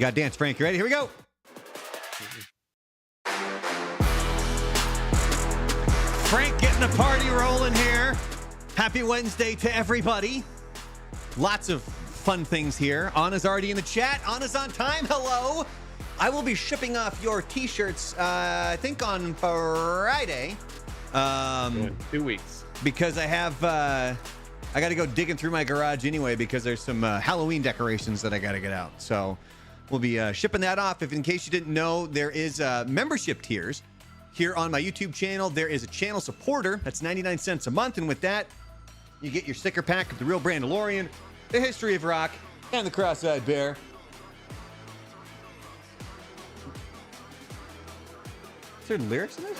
got Dance Frank. You ready? Here we go. Frank getting the party rolling here. Happy Wednesday to everybody. Lots of fun things here. Anna's already in the chat. Anna's on time. Hello. I will be shipping off your t-shirts, I think on Friday. 2 weeks. Because I have, I got to go digging through my garage anyway because there's some Halloween decorations that I got to get out. So we'll be shipping that off. If in case you didn't know, there is membership tiers here on my YouTube channel. There is a channel supporter. That's 99 cents a month. And with that, you get your sticker pack of the real Brandalorian, the history of rock, and the cross-eyed bear. Is there lyrics in this?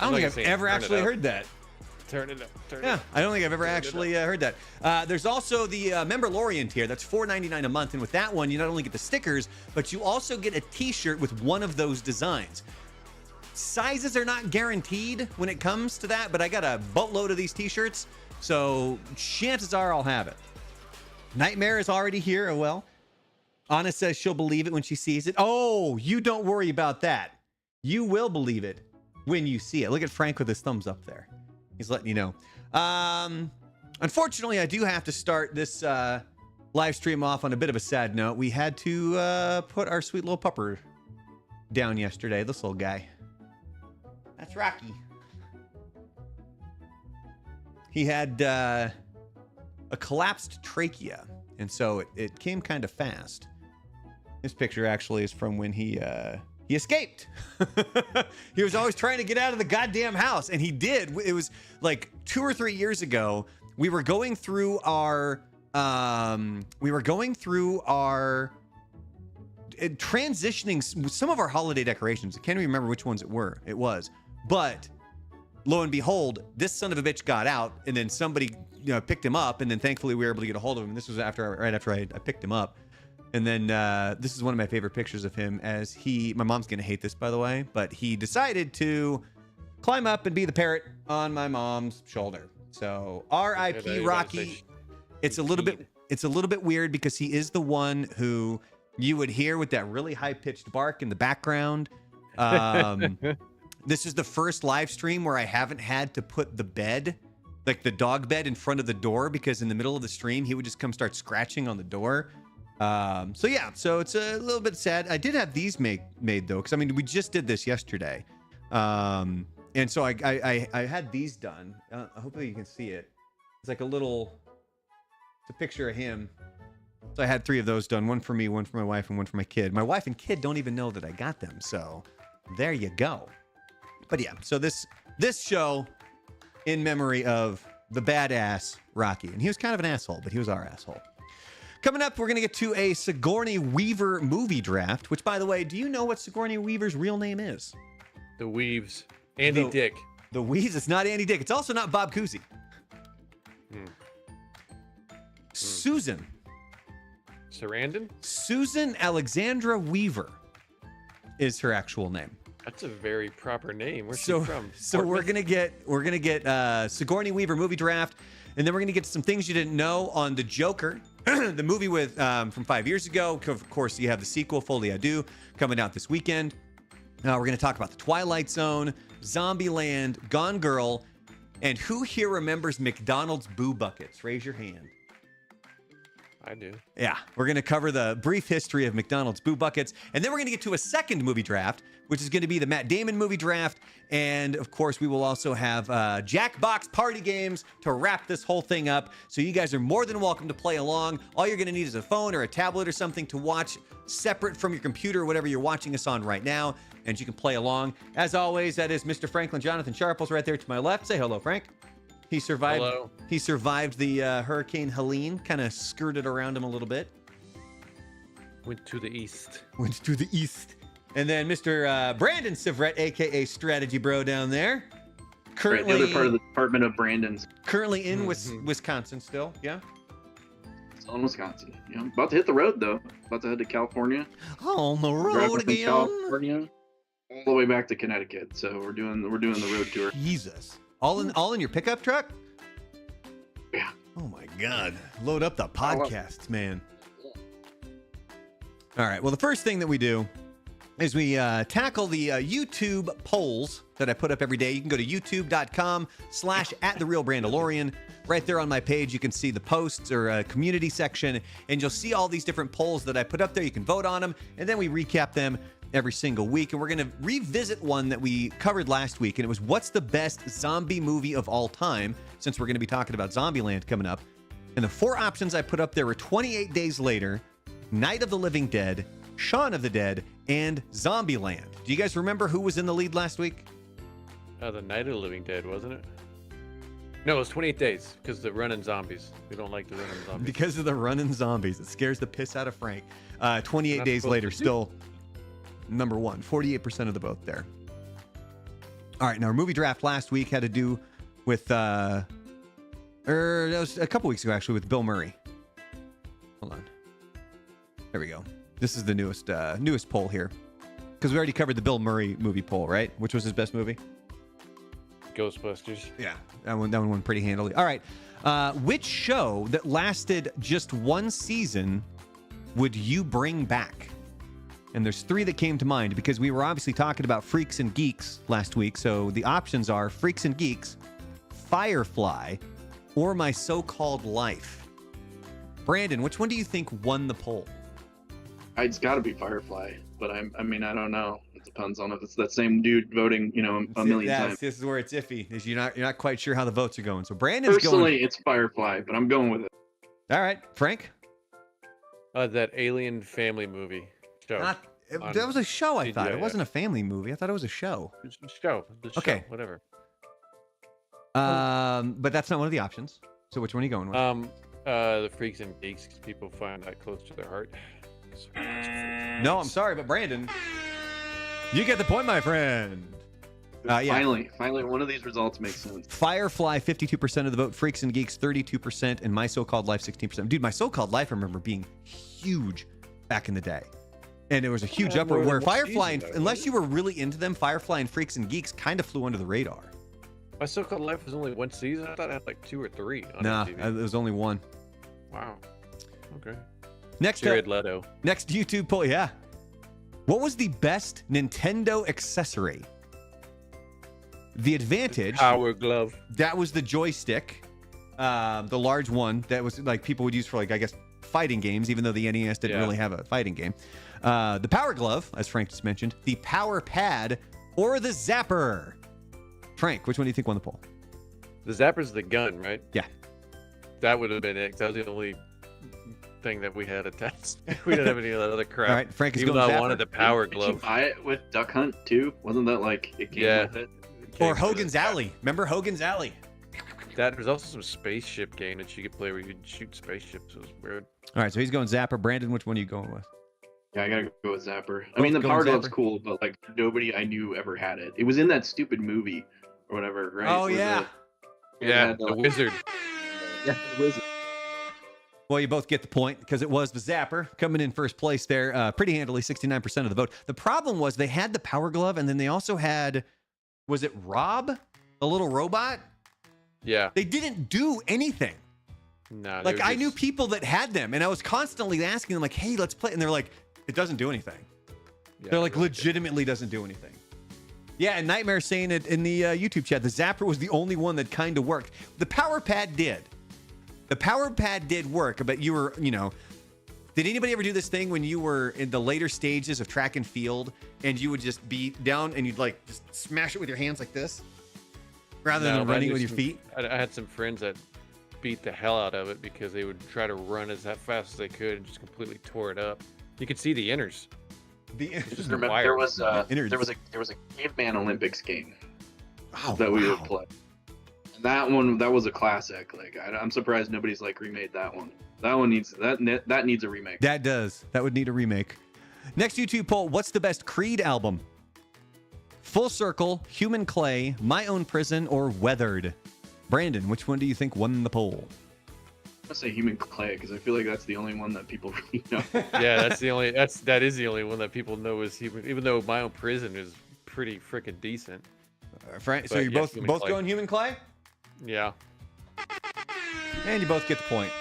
I don't think I've ever actually heard that. Turn it up. Yeah, I don't think I've ever actually heard that. There's also the Memberlorian tier. That's $4.99 a month. And with that one, you not only get the stickers, but you also get a t-shirt with one of those designs. Sizes are not guaranteed when it comes to that, but I got a boatload of these t-shirts, so chances are I'll have it. Nightmare is already here. Oh, well. Anna says she'll believe it when she sees it. Oh, you don't worry about that. You will believe it when you see it. Look at Frank with his thumbs up there. He's letting you know. Unfortunately, I do have to start this live stream off on a bit of a sad note. We had to put our sweet little pupper down yesterday. This little guy. That's Rocky. He had a collapsed trachea, and so it came kind of fast. This picture actually is from when he escaped. He was always trying to get out of the goddamn house, and he did. It was like 2 or 3 years ago. We were going through our transitioning some of our holiday decorations. I can't even remember which ones it was, but lo and behold, this son of a bitch got out, and then somebody picked him up, and then thankfully we were able to get a hold of him. And this was right after I picked him up. And then this is one of my favorite pictures of him as my mom's going to hate this, by the way, but he decided to climb up and be the parrot on my mom's shoulder. So R.I.P. Rocky. It's a little bit weird because he is the one who you would hear with that really high-pitched bark in the background. This is the first live stream where I haven't had to put the bed, like the dog bed, in front of the door, because in the middle of the stream, he would just come start scratching on the door. So it's a little bit sad. I did have these made though, because I mean, we just did this yesterday. And so I had these done. Hopefully you can see it. It's like it's a picture of him. So I had 3 of those done, one for me, one for my wife, and one for my kid. My wife and kid don't even know that I got them. So there you go. But yeah, so this show in memory of the badass Rocky. And he was kind of an asshole, but he was our asshole. Coming up, we're going to get to a Sigourney Weaver movie draft, which, by the way, do you know what Sigourney Weaver's real name is? The Weaves. Andy Dick. The Weaves. It's not Andy Dick. It's also not Bob Cousy. Susan. Sarandon? Susan Alexandra Weaver is her actual name. That's a very proper name. Where's she from? So we're gonna get Sigourney Weaver movie draft, and then we're gonna get to some things you didn't know on the Joker, the movie with from 5 years ago. Of course, you have the sequel, Folie à Deux, coming out this weekend. We're gonna talk about the Twilight Zone, Zombieland, Gone Girl, and who here remembers McDonald's Boo Buckets? Raise your hand. I do. Yeah, we're going to cover the brief history of McDonald's Boo Buckets, and then we're going to get to a second movie draft, which is going to be the Matt Damon movie draft, and of course, we will also have JACKBOX party games to wrap this whole thing up, so you guys are more than welcome to play along. All you're going to need is a phone or a tablet or something to watch separate from your computer or whatever you're watching us on right now, and you can play along. As always, that is Mr. Franklin Jonathan Sharples right there to my left. Say hello, Frank. He survived. Hello. He survived the Hurricane Helene. Kind of skirted around him a little bit. Went to the east. And then Mr. Brandon Sivret, aka Strategy Bro, down there. Currently, the other part of the Department of Brandon's. Currently in Wisconsin still. Yeah. Still in Wisconsin. Yeah. About to hit the road though. About to head to California. On the road again. California, all the way back to Connecticut. So we're doing the road tour. Jesus. All in your pickup truck? Yeah. Oh my God. Load up the podcasts, man. All right. Well, the first thing that we do is we tackle the YouTube polls that I put up every day. You can go to youtube.com/@therealbrandalorian. Right there on my page, you can see the posts or community section, and you'll see all these different polls that I put up there. You can vote on them, and then we recap them every single week. And we're going to revisit one that we covered last week, and it was what's the best zombie movie of all time, since we're going to be talking about Zombieland coming up. And the 4 options I put up there were 28 Days Later, Night of the Living Dead, Shaun of the Dead, and Zombieland. Do you guys remember who was in the lead last week? The Night of the Living Dead, wasn't it? No, it was 28 Days, because the running zombies. We don't like the running zombies. Because of the running zombies. It scares the piss out of Frank. 28 Days Later, still number 1. 48% of the vote there. All right, now our movie draft last week had to do with, that was a couple weeks ago, actually, with Bill Murray. Hold on. There we go. This is the newest poll here. Because we already covered the Bill Murray movie poll, right? Which was his best movie? Ghostbusters. Yeah, that one won pretty handily. All right. Which show that lasted just 1 season would you bring back? And there's 3 that came to mind because we were obviously talking about Freaks and Geeks last week. So the options are Freaks and Geeks, Firefly, or My So-Called Life. Brandon, which one do you think won the poll? It's got to be Firefly, but I mean, I don't know. It depends on if it's that same dude voting, a million times. This is where it's iffy. Is you're not quite sure how the votes are going. So Brandon's Personally, it's Firefly, but I'm going with it. All right, Frank. That Alien family movie show. That was a show. I thought it wasn't yeah. a family movie. I thought it was a show. The show. Okay. Whatever. But that's not one of the options. So which one are you going with? The Freaks and Geeks, 'cause people find that close to their heart. No, I'm sorry, but Brandon, you get the point, my friend. Yeah. Finally, one of these results makes sense. Firefly, 52% of the vote. Freaks and Geeks, 32%, and My So-Called Life, 16%. Dude, My So-Called Life, I remember being huge back in the day, and it was a huge uproar. Where Firefly, unless you were really into them, Firefly and Freaks and Geeks kind of flew under the radar. My So-Called Life was only 1 season. I thought it had like 2 or 3 on Nah, TV. it was only 1. Wow. Okay. Next Jared Leto. Next YouTube poll, yeah. What was the best Nintendo accessory? The Advantage. Power Glove. That was the joystick, the large one that was like people would use for like I guess fighting games, even though the NES didn't really have a fighting game. The Power Glove, as Frank just mentioned, the Power Pad, or the Zapper. Frank, which one do you think won the poll? The Zapper's the gun, right? Yeah. That would have been it. That was the only thing that we had attached. We didn't have any of that other crap. All right, Frank is Even going though I Zapper. wanted the Power Did you Glove. buy it with Duck Hunt too? Wasn't that like it came with it? Or Hogan's Alley. Remember Hogan's Alley? There's also some spaceship game that you could play where you could shoot spaceships. It was weird. All right, so he's going Zapper. Brandon, which one are you going with? Yeah, I gotta go with Zapper. I mean, the Power Glove's cool, but like nobody I knew ever had it. It was in that stupid movie or whatever, right? Oh yeah. Yeah, the Wizard. Yeah, the Wizard. Well, you both get the point because it was the Zapper coming in first place there, pretty handily, 69% of the vote. The problem was they had the Power Glove, and then they also had, was it Rob, a little robot? Yeah. They didn't do anything. No. Like I knew people that had them, and I was constantly asking them, like, "Hey, let's play," and they're like, "It doesn't do anything." Yeah, They're like, legitimately doesn't do anything. Yeah, and Nightmare saying it in the YouTube chat. The Zapper was the only one that kind of worked. The Power Pad did. The Power Pad did work, but you were, did anybody ever do this thing when you were in the later stages of track and field and you would just be down and you'd like just smash it with your hands like this rather than running with your feet? I had some friends that beat the hell out of it because they would try to run as fast as they could and just completely tore it up. You could see the inners. Just remember, there was a Caveman Olympics game that we would play. And that was a classic. Like I'm surprised nobody's like remade that one. That one needs that needs a remake. That does. That would need a remake. Next YouTube poll: what's the best Creed album? Full Circle, Human Clay, My Own Prison, or Weathered? Brandon, which one do you think won the poll? I say Human Clay because I feel like that's the only one that people really know. Yeah, that is the only one that people know is Human. Even though My Own Prison is pretty freaking decent. Frank, so you're both going Human Clay? Yeah. And you both get the point.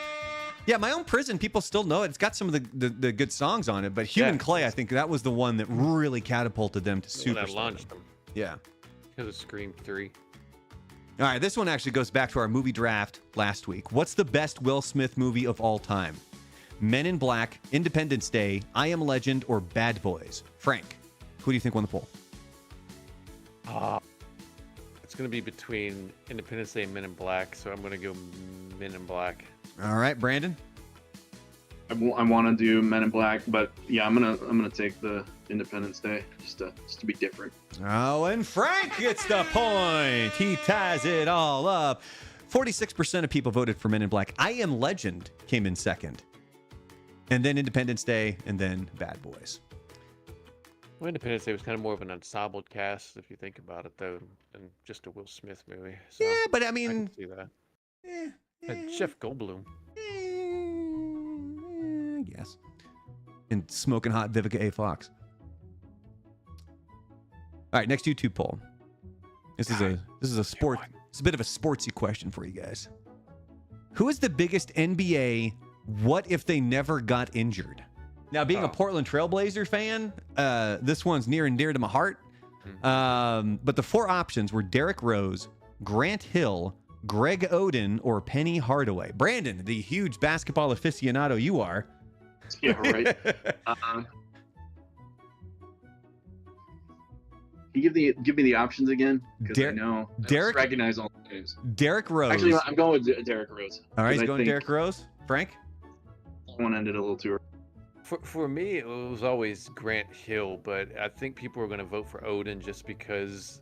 Yeah, My Own Prison, people still know it. It's got some of the good songs on it, but Human Clay, I think that was the one that really catapulted them to superstar. That launched them. Yeah. Because of Scream 3. All right, this one actually goes back to our movie draft last week. What's the best Will Smith movie of all time? Men in Black, Independence Day, I Am Legend, or Bad Boys? Frank, who do you think won the poll? It's going to be between Independence Day and Men in Black, so I'm going to go Men in Black. All right, Brandon. I want to do Men in Black, but yeah, I'm gonna take the Independence Day just to be different. Oh, and Frank gets the point. He ties it all up. 46% of people voted for Men in Black. I Am Legend came in second, and then Independence Day, and then Bad Boys. Well, Independence Day was kind of more of an ensemble cast, if you think about it, though, than just a Will Smith movie. So yeah, but I I mean, can see that. And Jeff Goldblum. I guess. And Smoking Hot Vivica A. Fox. All right, next YouTube poll. This is a sport. It's a bit of a sportsy question for you guys. Who is the biggest NBA what if they never got injured? Now, being a Portland Trailblazer fan, this one's near and dear to my heart. But the four options were Derrick Rose, Grant Hill, Greg Oden, or Penny Hardaway. Brandon, the huge basketball aficionado you are. Yeah, right. Can you give me the options again? Because I know I just recognize all the names. Derrick Rose. Actually, I'm going with Derrick Rose. All right, he's going Derrick Rose. Frank? That one ended a little too early. For me, it was always Grant Hill, but I think people are going to vote for Oden just because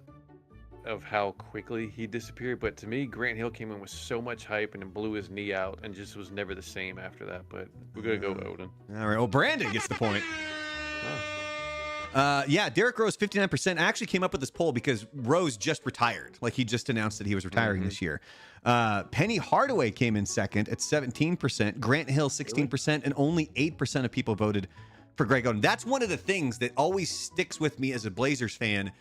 of how quickly he disappeared. But to me, Grant Hill came in with so much hype and then blew his knee out and just was never the same after that. But we're going to go with Oden. All right. Well, Brandon gets the point. Yeah, Derrick Rose, 59%. I actually came up with this poll because Rose just retired. Like, he just announced that he was retiring this year. Penny Hardaway came in second at 17%. Grant Hill, 16%. And only 8% of people voted for Greg Oden. That's one of the things that always sticks with me as a Blazers fan.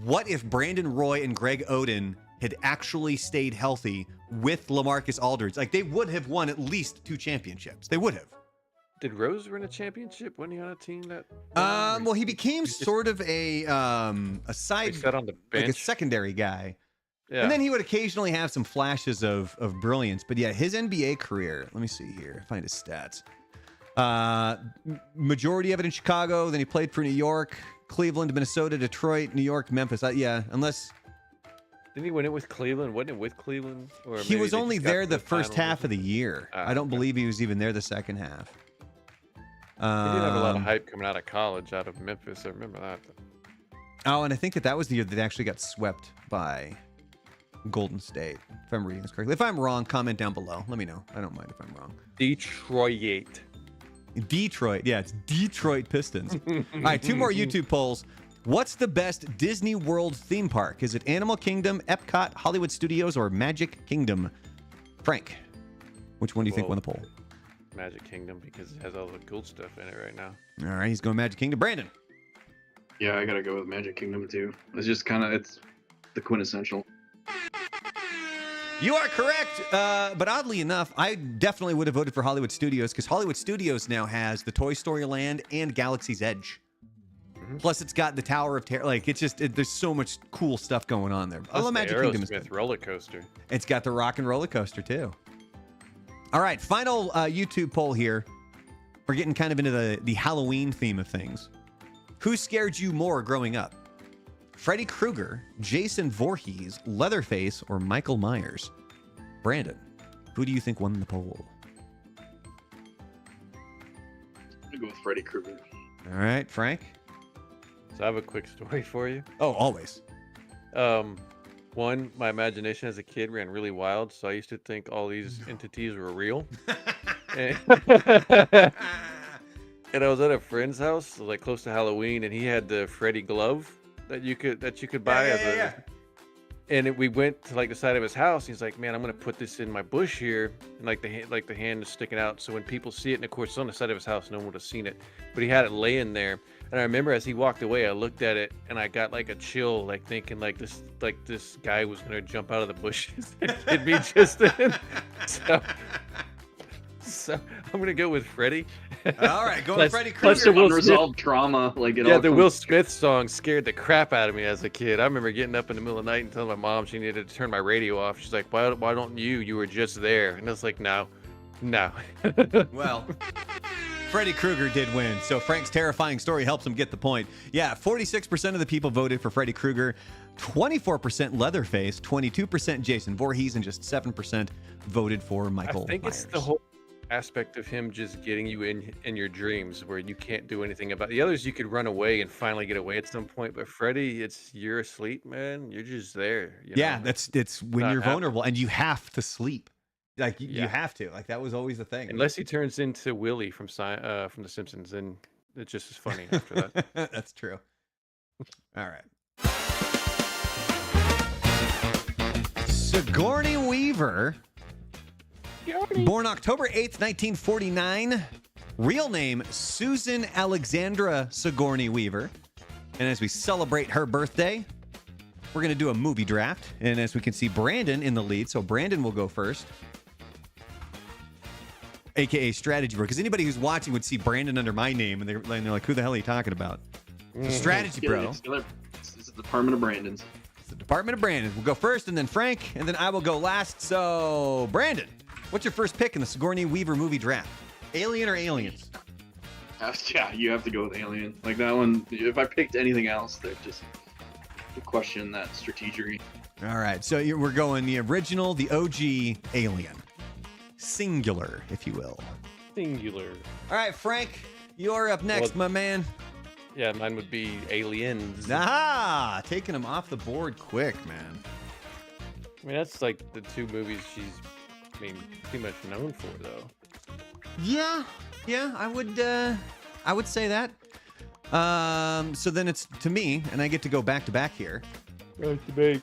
What if Brandon Roy and Greg Oden had actually stayed healthy with LaMarcus Aldridge? Like, they would have won at least 2 championships. They would have. Did Rose win a championship? Wasn't he on a team that? Well, he became sort of a side, on the bench. like a secondary guy. Yeah. And then he would occasionally have some flashes of brilliance. But yeah, his NBA career, let me see here, find his stats. Majority of it in Chicago. Then he played for New York, Cleveland, Minnesota, Detroit, New York, Memphis. Yeah, unless... Didn't he win it with Cleveland? Wasn't it with Cleveland? Or he was only there the first half of the year. I don't believe he was even there the second half. He did have a lot of hype coming out of college, out of Memphis. I remember that. Oh, and I think that was the year that they actually got swept by Golden State, if I'm reading this correctly. If I'm wrong, comment down below. Let me know. I don't mind if I'm wrong. Detroit. Yeah, it's Detroit Pistons. All right, 2 more YouTube polls. What's the best Disney World theme park? Is it Animal Kingdom, Epcot, Hollywood Studios, or Magic Kingdom? Frank, which one do you think won the poll? Magic Kingdom, because it has all the cool stuff in it right now. All right, he's going Magic Kingdom. Brandon. Yeah, I gotta go with Magic Kingdom too. It's just it's the quintessential. You are correct, but oddly enough, I definitely would have voted for Hollywood Studios because Hollywood Studios now has the Toy Story Land and Galaxy's Edge. Plus, it's got the Tower of Terror. Like, it's just there's so much cool stuff going on there. Plus, I love Magic Kingdom. Aerosmith roller coaster. It's got the Rock and Roller Coaster too. All right, final YouTube poll here. We're getting kind of into the Halloween theme of things. Who scared you more growing up? Freddy Krueger, Jason Voorhees, Leatherface, or Michael Myers? Brandon, who do you think won the poll? I'm gonna go with Freddy Krueger. All right, Frank. So I have a quick story for you. Oh, always. One, my imagination as a kid ran really wild, so I used to think all these entities were real. And I was at a friend's house, like close to Halloween, and he had the Freddy glove that you could buy And we went to like the side of his house. He's like, "Man, I'm gonna put this in my bush here," and like the hand is sticking out. So when people see it, and of course it's on the side of his house, no one would have seen it. But he had it laying there, And I remember as he walked away, I looked at it and I got like a chill, like thinking like this guy was gonna jump out of the bushes and hit me just then. So I'm gonna go with Freddy. All right, go with Freddy Krueger. Plus the unresolved trauma, like it all the Will Smith song scared the crap out of me as a kid. I remember getting up in the middle of the night and telling my mom she needed to turn my radio off. She's like, "Why don't you? You were just there." And I was like, "No." Well, Freddy Krueger did win, so Frank's terrifying story helps him get the point. Yeah, 46% of the people voted for Freddy Krueger, 24% Leatherface, 22% Jason Voorhees, and just 7% voted for Michael I think Myers. It's the whole aspect of him just getting you in your dreams where you can't do anything about it. The others you could run away and finally get away at some point, but Freddy, you're asleep, man. You're just there. Yeah, it's when you're vulnerable and you have to sleep. Like you have to. Like that was always the thing. Unless he turns into Willie from The Simpsons, and it's just as funny after that. That's true. All right. Sigourney Weaver, born October 8th, 1949. Real name Susan Alexandra Sigourney Weaver. And as we celebrate her birthday, we're going to do a movie draft. And as we can see, Brandon in the lead. So Brandon will go first. AKA Strategy Bro, because anybody who's watching would see Brandon under my name, and they're like, "Who the hell are you talking about?" So Strategy Bro. It's the Department of Brandon's. It's the Department of Brandon. We'll go first, and then Frank, and then I will go last. So, Brandon, what's your first pick in the Sigourney Weaver movie draft? Alien or Aliens? Yeah, you have to go with Alien. Like that one, if I picked anything else, they're just question that strategery. All right, so we're going the original, the OG Alien. Singular, if you will. Singular. All right, Frank, you're up next, my man. Yeah, mine would be Aliens. Ah, taking them off the board quick, man. I mean, that's like the two movies she's, pretty much known for, though. Yeah, I would say that. So then it's to me, and I get to go back to back here. Right to make.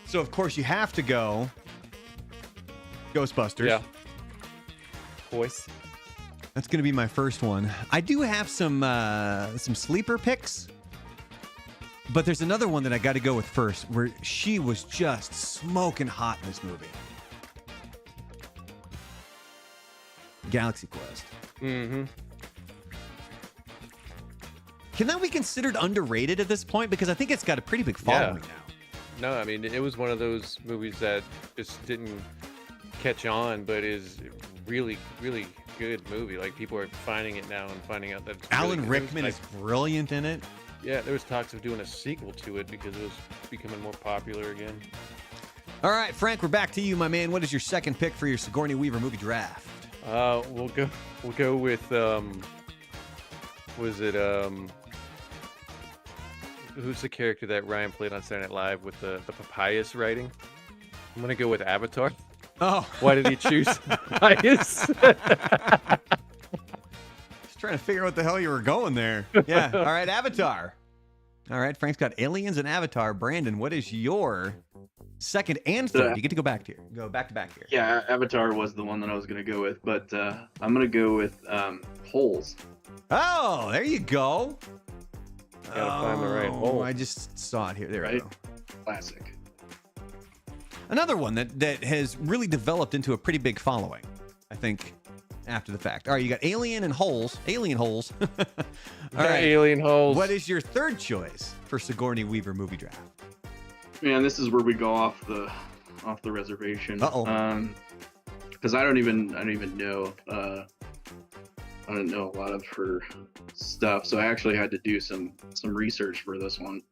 So of course you have to go Ghostbusters. Yeah. Voice. That's gonna be my first one. I do have some sleeper picks, but there's another one that I got to go with first, where she was just smoking hot in this movie. Galaxy Quest. Mm-hmm. Can that be considered underrated at this point? Because I think it's got a pretty big following now. No, I mean, it was one of those movies that just didn't catch on, but is really, really good movie. Like, people are finding it now and finding out that it's Alan really Rickman is brilliant in it. Yeah, there was talks of doing a sequel to it because it was becoming more popular again. All right, Frank, we're back to you, my man. What is your second pick for your Sigourney Weaver movie draft? We'll go with who's the character that Ryan played on Saturday Night Live with the papayas writing? I'm gonna go with Avatar. Oh, why did he choose papayas? Just trying to figure out what the hell you were going there. Yeah. All right, Avatar. All right, Frank's got Aliens and Avatar. Brandon, what is your second and third? You get to go back to here. Go back to back here. Yeah, Avatar was the one that I was going to go with, but I'm going to go with Holes. Oh, there you go. Gotta find the right hole. I just saw it here. There we go. Classic. Another one that has really developed into a pretty big following, I think, after the fact. All right, you got Alien and Holes. Alien Holes. All right. Alien Holes. What is your third choice for Sigourney Weaver movie draft? Man, this is where we go off the reservation. Uh-oh. Because I don't even know. I don't know a lot of her stuff, so I actually had to do some research for this one.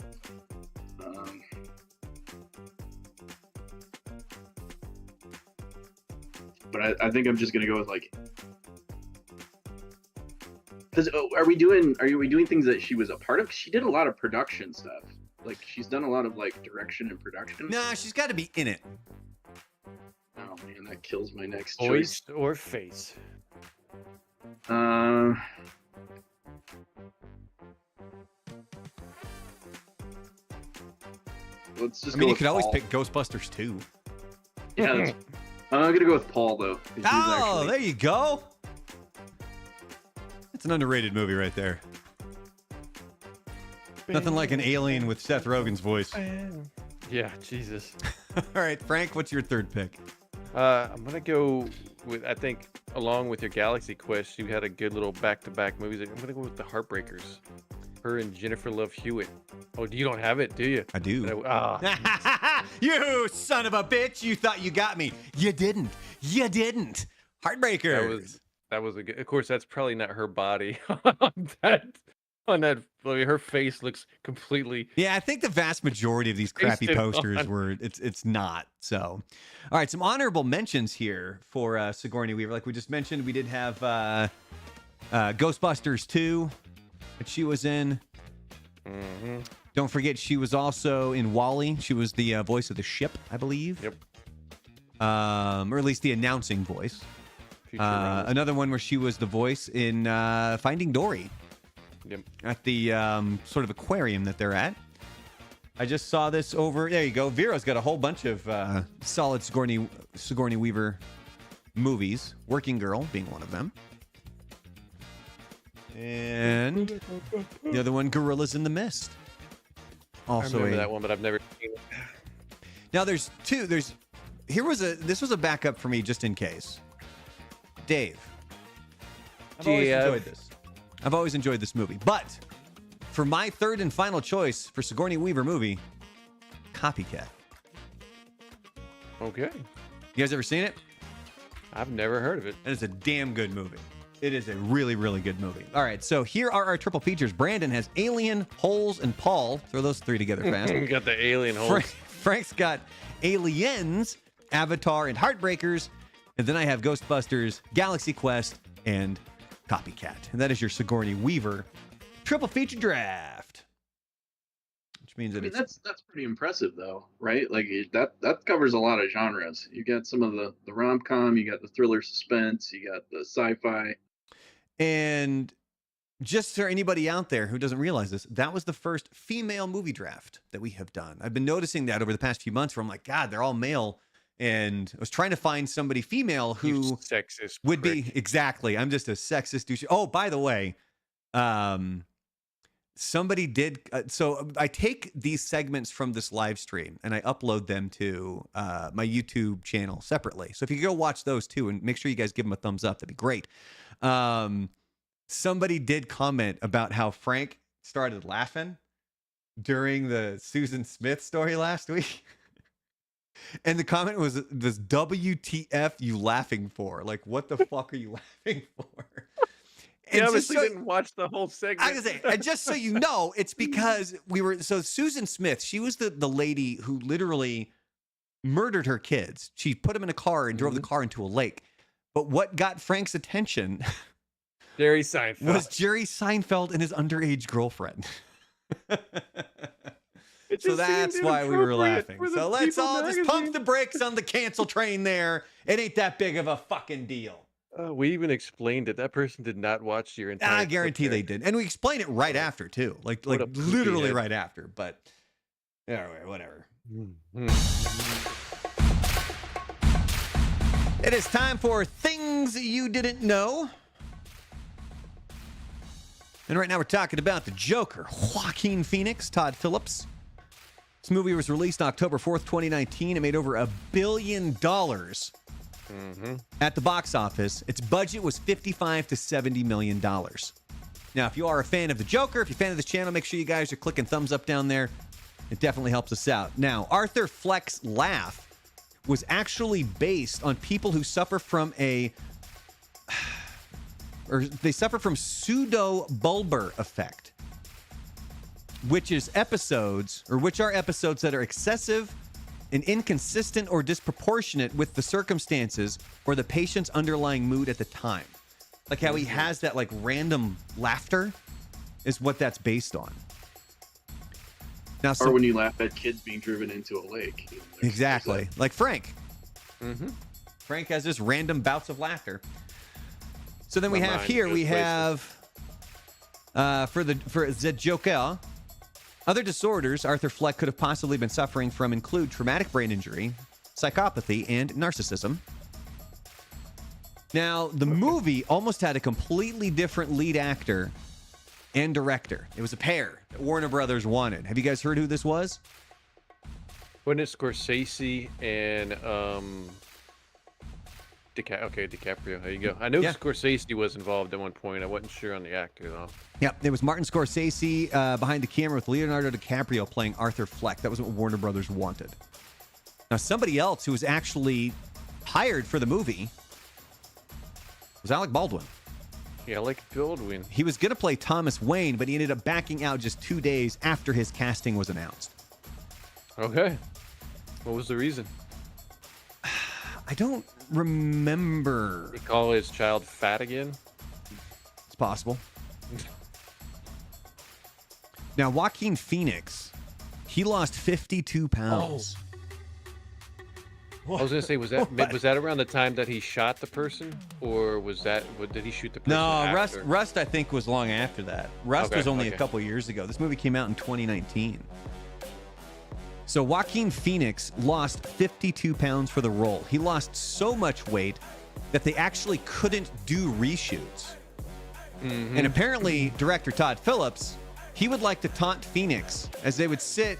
But I think I'm just gonna go with like, because are we doing things that she was a part of? She did a lot of production stuff. Like, she's done a lot of like direction and production. Nah, she's got to be in it. Oh man, that kills my next choice. choice. Or face. Let's just. I mean, you could always pick Ghostbusters 2. Yeah, I'm gonna go with Paul though. Oh, there you go. It's an underrated movie right there. Nothing like an alien with Seth Rogen's voice. Yeah, Jesus. All right, Frank, what's your third pick? I'm gonna go with, I think, along with your Galaxy Quest, you had a good little back-to-back movies. I'm gonna go with The Heartbreakers. Her and Jennifer Love Hewitt. Oh, you don't have it, do you? I do. Ah. You son of a bitch! You thought you got me. You didn't. You didn't. Heartbreakers. That was a good. Of course, that's probably not her body on that. I mean, her face looks completely. Yeah, I think the vast majority of these crappy posters were. It's not. So, all right, some honorable mentions here for Sigourney Weaver. Like we just mentioned, we did have Ghostbusters 2 that she was in. Mm-hmm. Don't forget, she was also in WALL-E. She was the voice of the ship, I believe. Yep. Or at least the announcing voice. Another one where she was the voice in Finding Dory. Yep. At the sort of aquarium that they're at. I just saw this over. There you go. Vera's got a whole bunch of solid Sigourney Weaver movies. Working Girl being one of them. And the other one, Gorillas in the Mist. Also, I remember that one, but I've never seen it. Now there's two. This was a backup for me just in case. Dave, I've always enjoyed this. I've always enjoyed this movie, but for my third and final choice for Sigourney Weaver movie, Copycat. Okay. You guys ever seen it? I've never heard of it. And it's a damn good movie. It is a really, really good movie. All right, so here are our triple features. Brandon has Alien, Holes, and Paul. Throw those three together fast. We got the Alien Holes. Frank's got Aliens, Avatar, and Heartbreakers. And then I have Ghostbusters, Galaxy Quest, and Copycat. And that is your Sigourney Weaver triple feature draft. Which means that that's pretty impressive, though, right? Like that covers a lot of genres. You got some of the rom-com, you got the thriller suspense, you got the sci-fi. And just for anybody out there who doesn't realize this, that was the first female movie draft that we have done. I've been noticing that over the past few months where I'm like, God, they're all male. And I was trying to find somebody female who sexist would be exactly. I'm just a sexist douche. Oh, by the way, somebody did. So I take these segments from this live stream and I upload them to my YouTube channel separately. So if you could go watch those too and make sure you guys give them a thumbs up, that'd be great. Somebody did comment about how Frank started laughing during the Susan Smith story last week. And the comment was WTF you laughing for? Like, what the fuck are you laughing for? And obviously didn't watch the whole segment. I was gonna say, and just so you know, it's because so Susan Smith, she was the lady who literally murdered her kids. She put them in a car and drove the car into a lake. But what got Frank's attention Jerry Seinfeld. Was Jerry Seinfeld and his underage girlfriend. So that's why we were laughing. So let's all just pump the brakes on the cancel train there. It ain't that big of a fucking deal. We even explained it. That person did not watch your entire I guarantee they did. And we explained it right after, too. Like literally right after. But anyway, whatever. It is time for Things You Didn't Know. And right now we're talking about the Joker. Joaquin Phoenix, Todd Phillips. This movie was released October 4th, 2019. It made over $1 billion at the box office. Its budget was $55 to $70 million. Now, if you are a fan of the Joker, if you're a fan of this channel, make sure you guys are clicking thumbs up down there. It definitely helps us out. Now, Arthur Fleck's laugh was actually based on people who suffer from pseudo-bulbar effect, which are episodes that are excessive and inconsistent or disproportionate with the circumstances or the patient's underlying mood at the time. Like how he has that like random laughter is what that's based on. Now, or when you laugh at kids being driven into a lake. Exactly. Like Frank. Frank has just random bouts of laughter. So then we have for the Joker, other disorders Arthur Fleck could have possibly been suffering from include traumatic brain injury, psychopathy, and narcissism. Now, the movie almost had a completely different lead actor and director. It was a pair that Warner Brothers wanted. Have you guys heard who this was? Wasn't it Scorsese and DiCaprio? There you go. I knew Scorsese was involved at one point. I wasn't sure on the actor though. Yep, there was Martin Scorsese behind the camera with Leonardo DiCaprio playing Arthur Fleck. That was what Warner Brothers wanted. Now, somebody else who was actually hired for the movie was Alec Baldwin. Yeah, Alec Baldwin. He was going to play Thomas Wayne, but he ended up backing out just 2 days after his casting was announced. Okay. What was the reason? I don't remember. He call his child fat again? It's possible. Now, Joaquin Phoenix, he lost 52 pounds. Oh. I was gonna say, was that around the time that he shot the person, or did he shoot the person? No, after? Rust I think was long after that. Rust was only a couple years ago. This movie came out in 2019. So Joaquin Phoenix lost 52 pounds for the role. He lost so much weight that they actually couldn't do reshoots. Mm-hmm. And apparently, director Todd Phillips, he would like to taunt Phoenix as they would sit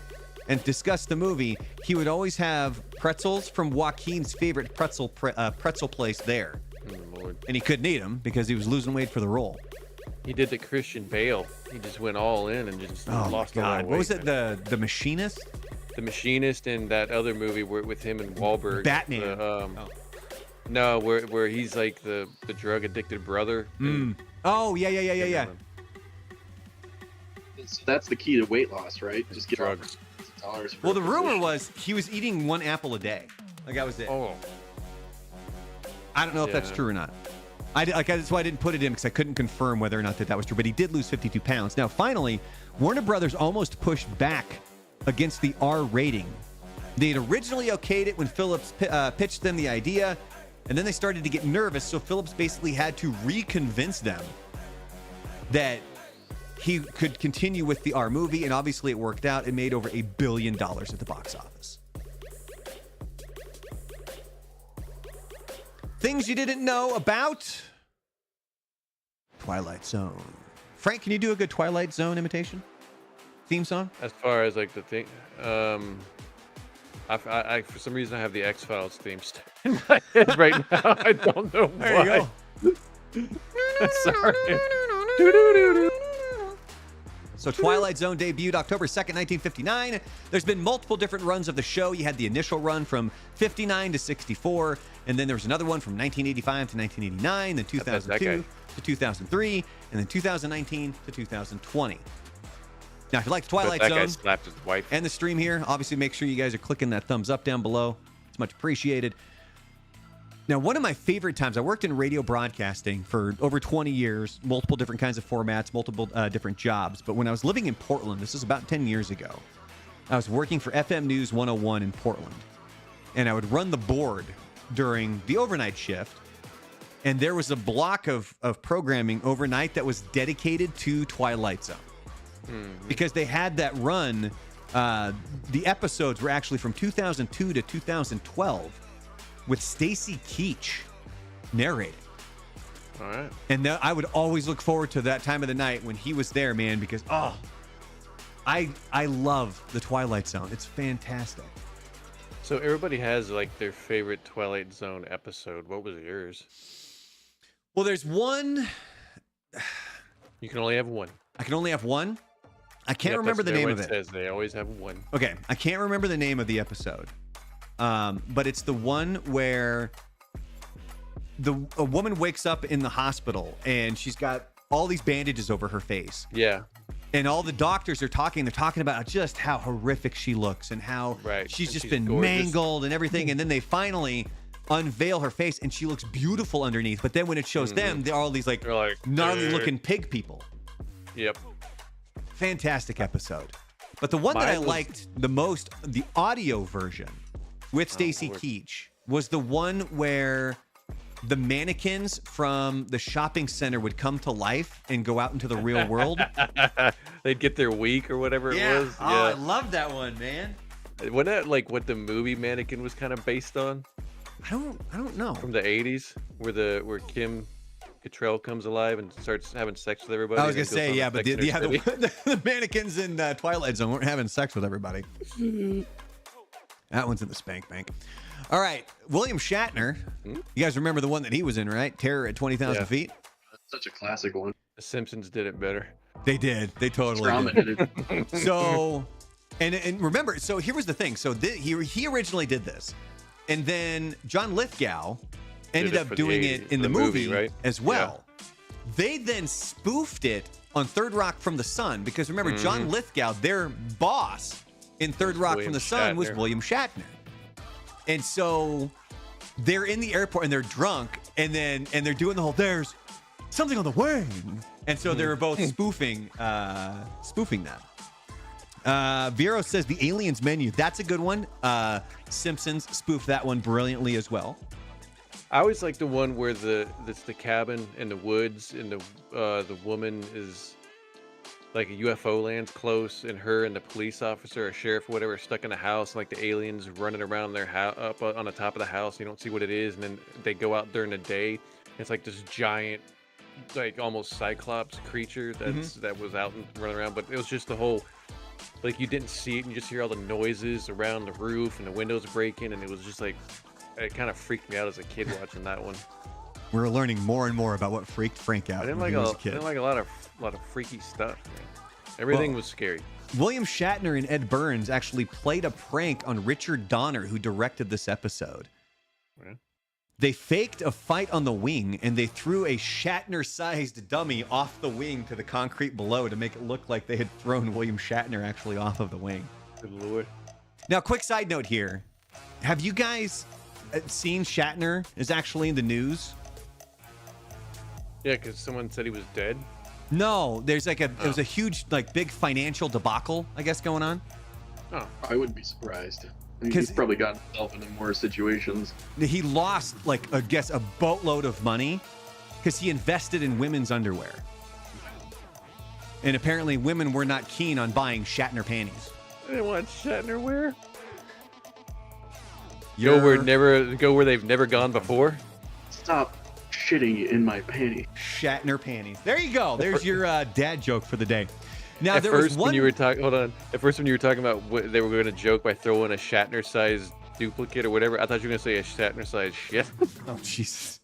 and discuss the movie. He would always have pretzels from Joaquin's favorite pretzel place there. Oh, Lord. And he couldn't eat them because he was losing weight for the role. He did the Christian Bale. He just went all in and just lost a lot of weight. What was it? The Machinist? The Machinist and that other movie with him and Wahlberg. Batman. No, where he's like the drug addicted brother. Oh, yeah. So that's the key to weight loss, right? Just get drugs. Well, the rumor was he was eating 1 apple a day. Like, that was it. Oh. I don't know if that's true or not. That's why I didn't put it in, because I couldn't confirm whether or not that was true. But he did lose 52 pounds. Now, finally, Warner Brothers almost pushed back against the R rating. They had originally okayed it when Phillips pitched them the idea, and then they started to get nervous, so Phillips basically had to reconvince them that he could continue with the R movie, and obviously it worked out. It made over $1 billion at the box office. Things you didn't know about Twilight Zone. Frank, can you do a good Twilight Zone imitation? Theme song? As far as like the thing, I for some reason I have the X-Files theme stuck in my head right now. I don't know why. There you go. Sorry. So Twilight Zone debuted October 2nd, 1959. There's been multiple different runs of the show. You had the initial run from 59 to 64, and then there was another one from 1985 to 1989, then 2002 to 2003, and then 2019 to 2020. Now, if you like the Twilight Zone guy slapped his wife and the stream here, obviously make sure you guys are clicking that thumbs up down below. It's much appreciated. Now, one of my favorite times, I worked in radio broadcasting for over 20 years, multiple different kinds of formats, multiple different jobs. But when I was living in Portland, this is about 10 years ago, I was working for FM News 101 in Portland. And I would run the board during the overnight shift. And there was a block of programming overnight that was dedicated to Twilight Zone. Because they had that run. The episodes were actually from 2002 to 2012. With Stacy Keach narrating. All right. And I would always look forward to that time of the night when he was there, man, because, I love the Twilight Zone. It's fantastic. So everybody has, like, their favorite Twilight Zone episode. What was yours? Well, there's one. You can only have one. I can only have one? I can't remember the name of it. Says they always have one. Okay, I can't remember the name of the episode. But it's the one where a woman wakes up in the hospital and she's got all these bandages over her face. Yeah. And all the doctors are talking. They're talking about just how horrific she looks and how she's been gorgeous, mangled and everything. And then they finally unveil her face and she looks beautiful underneath. But then when it shows them, they're all these like gnarly looking pig people. Yep. Fantastic episode. But the one that I liked the most, the audio version with Stacy Keach, was the one where the mannequins from the shopping center would come to life and go out into the real world. They'd get their week or whatever it was. Oh, I love that one, man. Wasn't that like what the movie Mannequin was kind of based on? I don't know. From the 80s, where Kim Cottrell comes alive and starts having sex with everybody. I was gonna say, yeah, but the mannequins in Twilight Zone weren't having sex with everybody. That one's in the spank bank. All right, William Shatner. You guys remember the one that he was in, right? Terror at 20,000 feet. That's such a classic one. The Simpsons did it better. They did. They totally did. So, and remember, so here was the thing. So he originally did this, and then John Lithgow ended up doing it in the movie right? as well. Yeah. They then spoofed it on Third Rock from the Sun because remember, John Lithgow, their boss in Third Rock from the Sun was William Shatner. And so they're in the airport and they're drunk and they're doing the whole, there's something on the wing. And so they were both spoofing that. Vero says the Aliens menu. That's a good one. Simpsons spoofed that one brilliantly as well. I always like the one where that's the cabin in the woods and the woman is like a UFO lands close and her and the police officer or sheriff or whatever are stuck in a house, like the aliens running around their house up on the top of the house. You don't see what it is, and then they go out during the day. It's like this giant, like almost Cyclops creature that was out and running around, but it was just the whole, like you didn't see it and you just hear all the noises around the roof and the windows breaking, and it was just like, it kind of freaked me out as a kid watching that one. We're learning more and more about what freaked Frank out. I didn't like a lot of freaky stuff, man. Everything was scary. William Shatner and Ed Burns actually played a prank on Richard Donner, who directed this episode. Yeah. They faked a fight on the wing, and they threw a Shatner-sized dummy off the wing to the concrete below to make it look like they had thrown William Shatner actually off of the wing. Good Lord. Now, quick side note here. Have you guys seen Shatner is actually in the news? Yeah, because someone said he was dead. No, there's like it was a huge, like, big financial debacle, I guess, going on. Oh, I wouldn't be surprised. He's probably gotten himself into more situations. He lost, like, I guess, a boatload of money because he invested in women's underwear. And apparently women were not keen on buying Shatner panties. I didn't want Shatner wear. Go where they've never gone before. Stop shitting in my panties. Shatner panties. There you go. There's your dad joke for the day. Now, At first, when you were talking about what they were going to joke by throwing a Shatner-sized duplicate or whatever, I thought you were going to say a Shatner-sized shit. Oh, Jesus.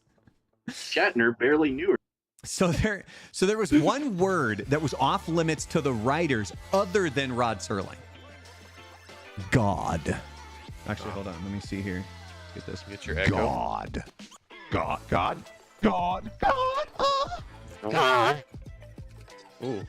Shatner barely knew her. So there was one word that was off limits to the writers other than Rod Serling. God. Actually, hold on. Let me see here. Get this. Get your echo. God. Ooh.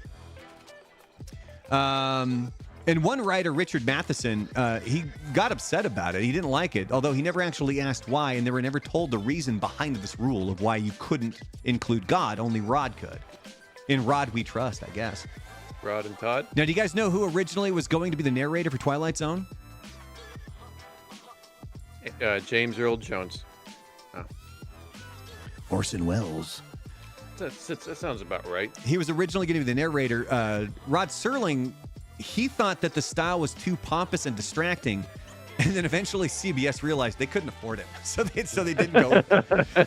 And one writer, Richard Matheson, he got upset about it. He didn't like it, although he never actually asked why, and they were never told the reason behind this rule of why you couldn't include God. Only Rod could. In Rod we trust, I guess. Rod and Todd. Now, do you guys know who originally was going to be the narrator for Twilight Zone? James Earl Jones. Oh. Orson Welles. That sounds about right. He was originally going to be the narrator. Rod Serling, he thought that the style was too pompous and distracting, and then eventually CBS realized they couldn't afford it, so they didn't go.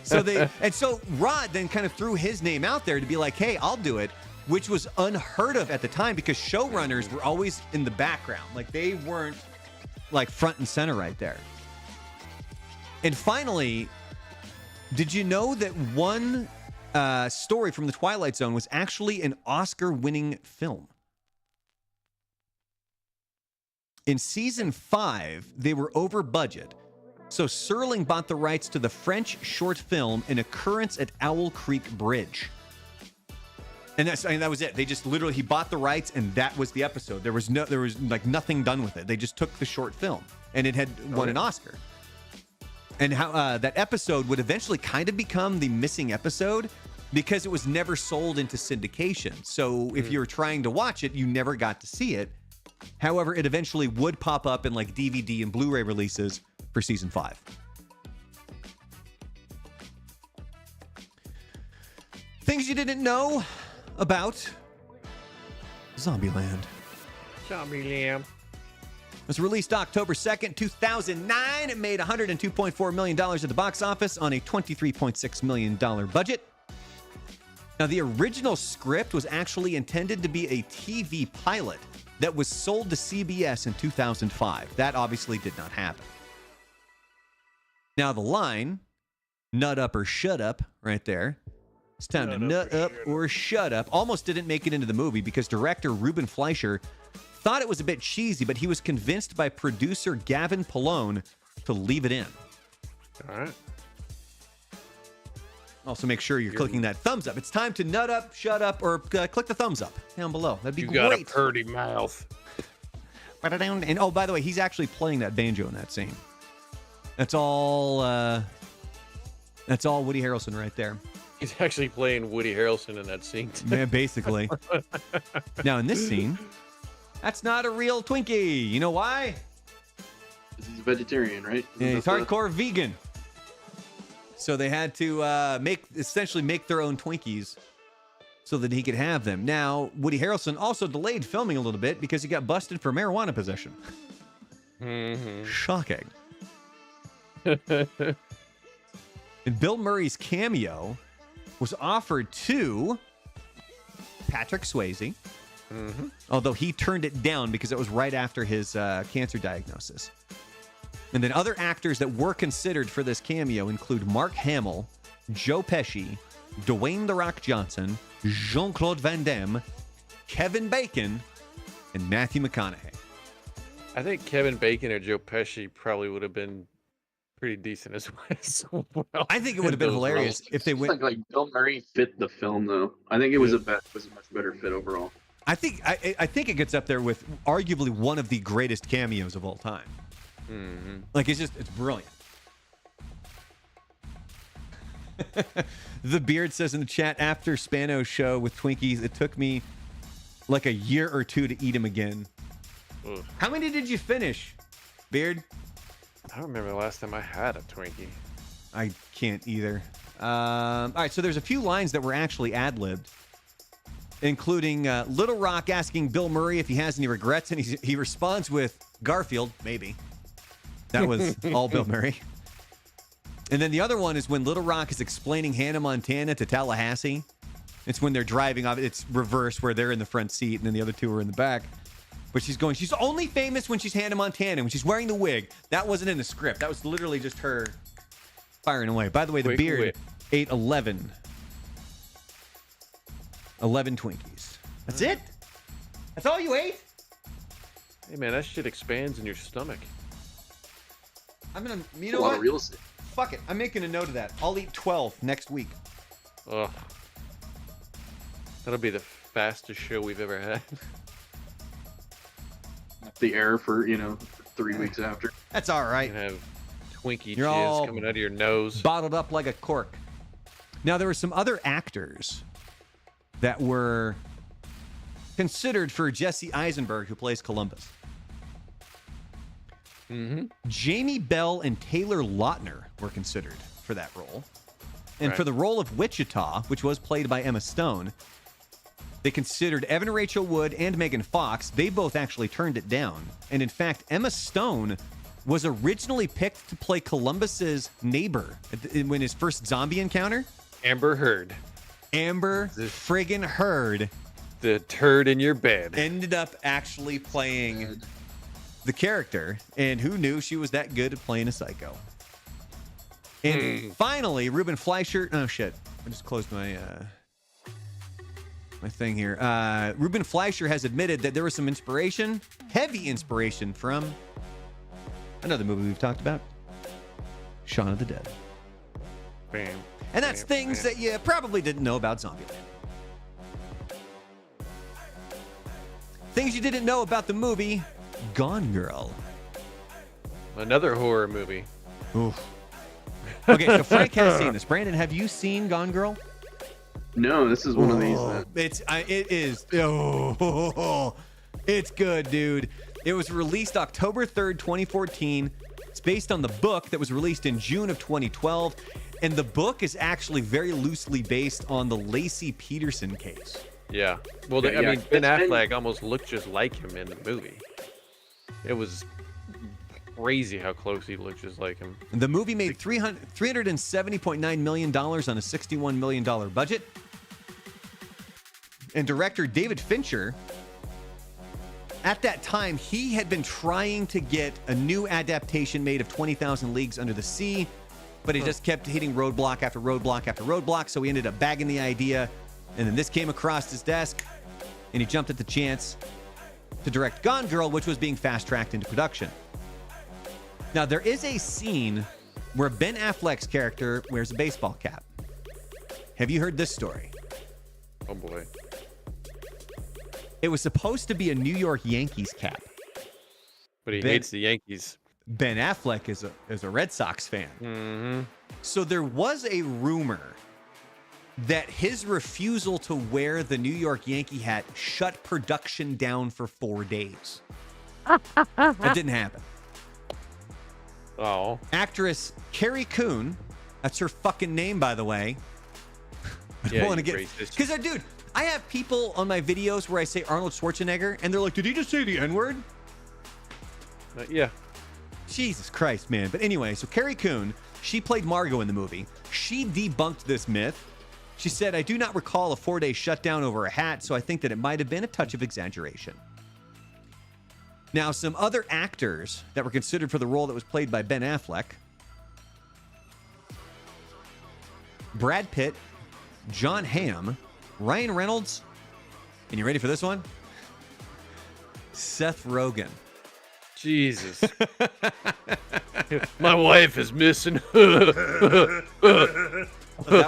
So Rod then kind of threw his name out there to be like, "Hey, I'll do it," which was unheard of at the time because showrunners were always in the background, like they weren't like front and center right there. And finally, did you know that one story from the Twilight Zone was actually an Oscar-winning film? In season 5, they were over budget, so Serling bought the rights to the French short film An Occurrence at Owl Creek Bridge. And that was it. They just literally, he bought the rights, and that was the episode. There was like nothing done with it. They just took the short film, and it had won an Oscar. And how that episode would eventually kind of become the missing episode because it was never sold into syndication. So if you were trying to watch it, you never got to see it. However, it eventually would pop up in like DVD and Blu-ray releases for season 5. Things you didn't know about Zombieland. Zombieland. It was released October 2nd, 2009. It made $102.4 million at the box office on a $23.6 million budget. Now, the original script was actually intended to be a TV pilot that was sold to CBS in 2005. That obviously did not happen. Now, the line, nut up or shut up, right there. It's time to nut up or shut up. Almost didn't make it into the movie because director Ruben Fleischer thought it was a bit cheesy, but he was convinced by producer Gavin Polone to leave it in. All right. Also, make sure you're clicking that thumbs up. It's time to nut up, shut up, or click the thumbs up down below. That'd be great. You got a purty mouth. And oh, by the way, he's actually playing that banjo in that scene. That's all Woody Harrelson right there. He's actually playing Woody Harrelson in that scene. Yeah, basically. Now, in this scene, that's not a real Twinkie. You know why? He's a vegetarian, right? Yeah, he's hardcore vegan. So they had to essentially make their own Twinkies so that he could have them. Now, Woody Harrelson also delayed filming a little bit because he got busted for marijuana possession. Mm-hmm. Shocking. And Bill Murray's cameo was offered to Patrick Swayze, although he turned it down because it was right after his cancer diagnosis. And then other actors that were considered for this cameo include Mark Hamill, Joe Pesci, Dwayne The Rock Johnson, Jean-Claude Van Damme, Kevin Bacon, and Matthew McConaughey. I think Kevin Bacon or Joe Pesci probably would have been pretty decent as well. I think it would have been hilarious if they went. Like Bill Murray fit the film, though. I think it was a much better fit overall. I think it gets up there with arguably one of the greatest cameos of all time. Mm-hmm. Like it's brilliant. The Beard says in the chat, after Spano's show with Twinkies, it took me like a year or two to eat them again. Ugh. How many did you finish, Beard? I don't remember the last time I had a Twinkie. I can't either. All right, so there's a few lines that were actually ad-libbed, including Little Rock asking Bill Murray if he has any regrets, and he responds with Garfield, maybe. That was all Bill Murray. And then the other one is when Little Rock is explaining Hannah Montana to Tallahassee. It's when they're driving off. It's reverse where they're in the front seat and then the other two are in the back. But she's only famous when she's Hannah Montana, when she's wearing the wig. That wasn't in the script. That was literally just her firing away. By the way, the Beard ate 11 Twinkies. That's it? That's all you ate? Hey, man, that shit expands in your stomach. You know what? Real estate. Fuck it. I'm making a note of that. I'll eat 12 next week. Ugh. That'll be the fastest show we've ever had. The air for 3 weeks after. That's all right. You have Twinkie jizz coming out of your nose, bottled up like a cork. Now there were some other actors that were considered for Jesse Eisenberg, who plays Columbus. Mm-hmm. Jamie Bell and Taylor Lautner were considered for that role, and for the role of Wichita, which was played by Emma Stone, they considered Evan Rachel Wood and Megan Fox. They both actually turned it down. And in fact, Emma Stone was originally picked to play Columbus's neighbor when his first zombie encounter. Amber Heard. Amber friggin' Heard. The turd in your bed. Ended up actually playing the character. And who knew she was that good at playing a psycho? And finally, Ruben Fleischer. Oh, shit. I just closed my thing here. Ruben Fleischer has admitted that there was some inspiration, heavy inspiration, from another movie we've talked about, Shaun of the Dead. Bam. And that's things that you probably didn't know about Zombieland. Things you didn't know about the movie Gone Girl. Another horror movie. Oof. Okay, so Frank has seen this. Brandon, have you seen Gone Girl? No, this is one of these. It is. Oh, it's good, dude. It was released October 3rd, 2014. It's based on the book that was released in June of 2012. And the book is actually very loosely based on the Lacey Peterson case. Yeah. Well, I mean, Ben Affleck almost looked just like him in the movie. It was crazy how close he looked just like him. The movie made $370.9 million on a $61 million budget. and director David Fincher, at that time, he had been trying to get a new adaptation made of 20,000 Leagues Under the Sea, but he just kept hitting roadblock after roadblock after roadblock, so he ended up bagging the idea, and then this came across his desk, and he jumped at the chance to direct Gone Girl, which was being fast-tracked into production. Now, there is a scene where Ben Affleck's character wears a baseball cap. Have you heard this story? Oh, boy. It was supposed to be a New York Yankees cap. But he hates the Yankees. Ben Affleck is a Red Sox fan. Mm-hmm. So there was a rumor that his refusal to wear the New York Yankee hat shut production down for 4 days. That didn't happen. Oh. Actress Carrie Coon, that's her fucking name, by the way. I don't want to get... Because, dude, I have people on my videos where I say Arnold Schwarzenegger, and they're like, did he just say the N-word? Yeah. Jesus Christ, man. But anyway, so Carrie Coon, she played Margot in the movie. She debunked this myth. She said, I do not recall a 4-day shutdown over a hat, so I think that it might have been a touch of exaggeration. Now, some other actors that were considered for the role that was played by Ben Affleck: Brad Pitt, John Hamm, Ryan Reynolds, and you ready for this one? Seth Rogen. Jesus. My wife is missing. That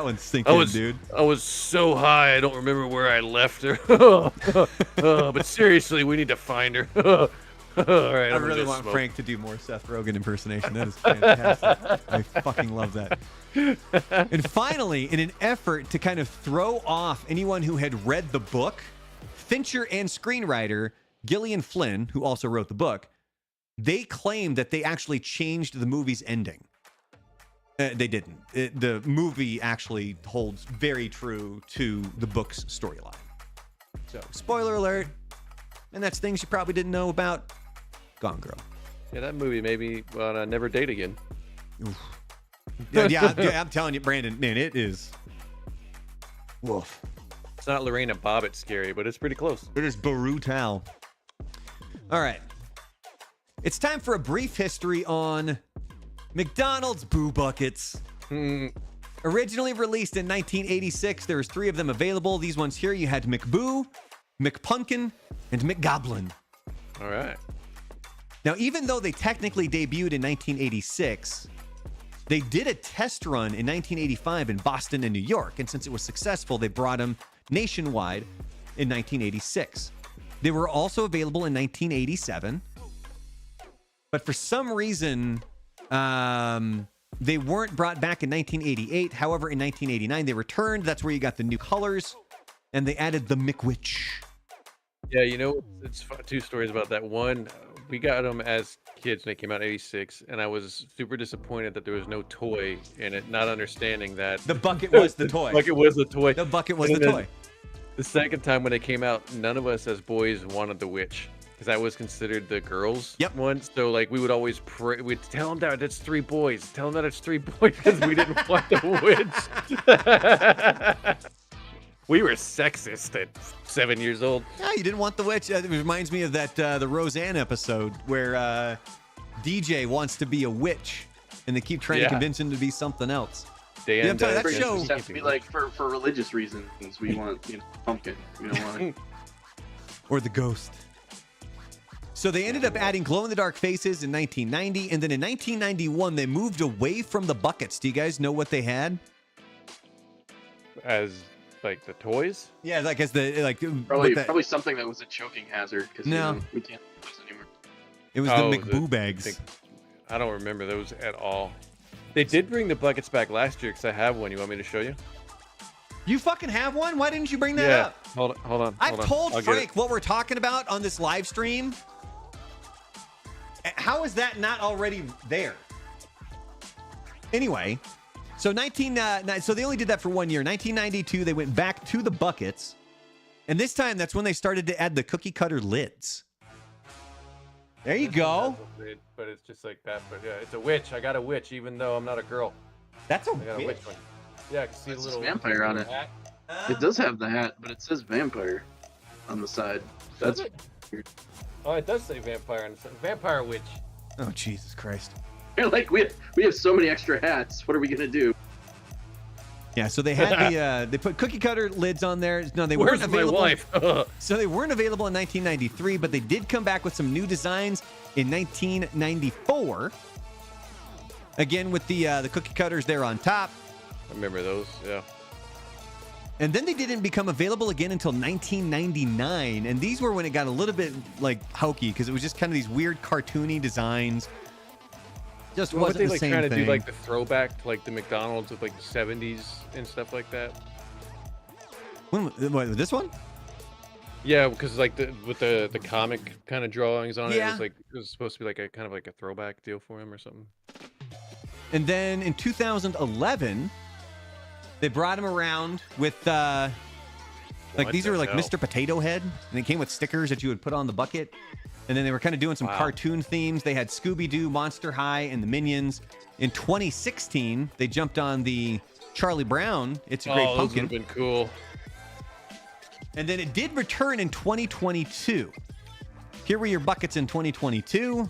one's sinking, dude. I was so high, I don't remember where I left her. But seriously, we need to find her. All right, I really want Frank to do more Seth Rogen impersonation. That is fantastic. I fucking love that. And finally, in an effort to kind of throw off anyone who had read the book, Fincher and screenwriter Gillian Flynn, who also wrote the book, they claimed that they actually changed the movie's ending. They didn't. The movie actually holds very true to the book's storyline. So, spoiler alert. And that's things you probably didn't know about Gone Girl. Yeah, that movie made me want to never date again. Yeah, I'm telling you, Brandon, man, it is. Woof. It's not Lorena Bobbitt scary, but it's pretty close. It is brutal. All right. It's time for a brief history on McDonald's Boo Buckets. Originally released in 1986, there was 3 of them available. These ones here, you had McBoo, McPumpkin, and McGoblin. All right. Now, even though they technically debuted in 1986, they did a test run in 1985 in Boston and New York, and since it was successful, they brought them nationwide in 1986. They were also available in 1987, but for some reason, they weren't brought back in 1988. However, in 1989, they returned. That's where you got the new colors, and they added the McWitch. Yeah, you know, it's 2 stories about that. One, we got them as kids when they came out in 86, and I was super disappointed that there was no toy in it, not understanding that. The bucket was the toy. The bucket was the toy. The bucket was the toy. The second time when they came out, none of us as boys wanted the witch, because that was considered the girls' one. So, like, we would always pray. We'd tell them that it's 3 boys. Tell them that it's 3 boys, because we didn't want the witch. We were sexist at 7 years old. Yeah, you didn't want the witch. It reminds me of that the Roseanne episode where DJ wants to be a witch, and they keep trying to convince him to be something else. Dan, that show has to be like for religious reasons. We want pumpkin. We don't want or the ghost. So they ended up adding glow-in-the-dark faces in 1990, and then in 1991 they moved away from the buckets. Do you guys know what they had? As like the toys? Yeah, like as the probably something that was a choking hazard because no, we can't do those anymore. It was the McBoo bags. I don't remember those at all. They did bring the buckets back last year because I have one. You want me to show you? You fucking have one? Why didn't you bring that up? Hold on. I've told Frank what we're talking about on this live stream. How is that not already there? Anyway, so so they only did that for 1 year. 1992, they went back to the buckets, and this time that's when they started to add the cookie cutter lids. There you go. Lid, but it's just like that. But yeah, it's a witch. I got a witch, even though I'm not a girl. That's a witch one. Yeah, I can see a little vampire on it. It does have the hat, but it says vampire on the side. Does it? Weird. Oh, it does say vampire on the side. Vampire witch. Oh, Jesus Christ. You're like, we have so many extra hats. What are we going to do? Yeah, so they had they put cookie cutter lids on there. No, they weren't available. Where's my wife? So they weren't available in 1993, but they did come back with some new designs in 1994. Again, with the cookie cutters there on top. I remember those, yeah. And then they didn't become available again until 1999. And these were when it got a little bit like hokey because it was just kind of these weird cartoony designs. Just wasn't the same thing. Trying to do like the throwback to like the McDonald's of like the 70s and stuff like that? What, this one? Yeah, because like with the comic kind of drawings on Yeah. it was supposed to be like a kind of like a throwback deal for him or something. And then in 2011, they brought him around with these are like Mr. Potato Head, and it came with stickers that you would put on the bucket. And then they were kind of doing some cartoon themes. They had Scooby-Doo, Monster High, and the Minions. In 2016, they jumped on the Charlie Brown, It's a Great Pumpkin. Those would have been cool. And then it did return in 2022. Here were your buckets in 2022.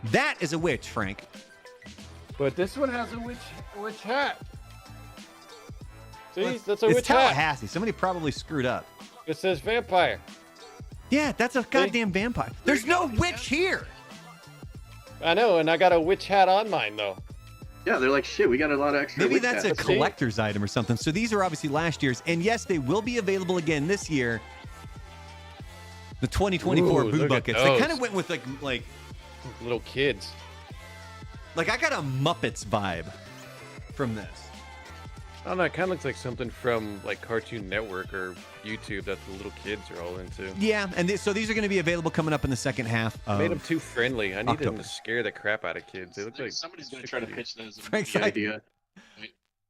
That is a witch, Frank. But this one has a witch hat. See, that's a it's witch hat. Tallahassee. Somebody probably screwed up. It says vampire. Yeah, that's a goddamn vampire. There's no witch here. I know, and I got a witch hat on mine, though. Yeah, they're like, shit, we got a lot of extra. Maybe that's a collector's item or something. So these are obviously last year's. And yes, they will be available again this year. The 2024 Boo Buckets. They kind of went with like little kids. Like I got a Muppets vibe from this. I don't know, it kind of looks like something from like Cartoon Network or YouTube that the little kids are all into. Yeah, and so these are going to be available coming up in the second half of Made them too friendly. I need October. them to scare the crap out of kids. They look like somebody's going to try to pitch that as a Frank's good idea.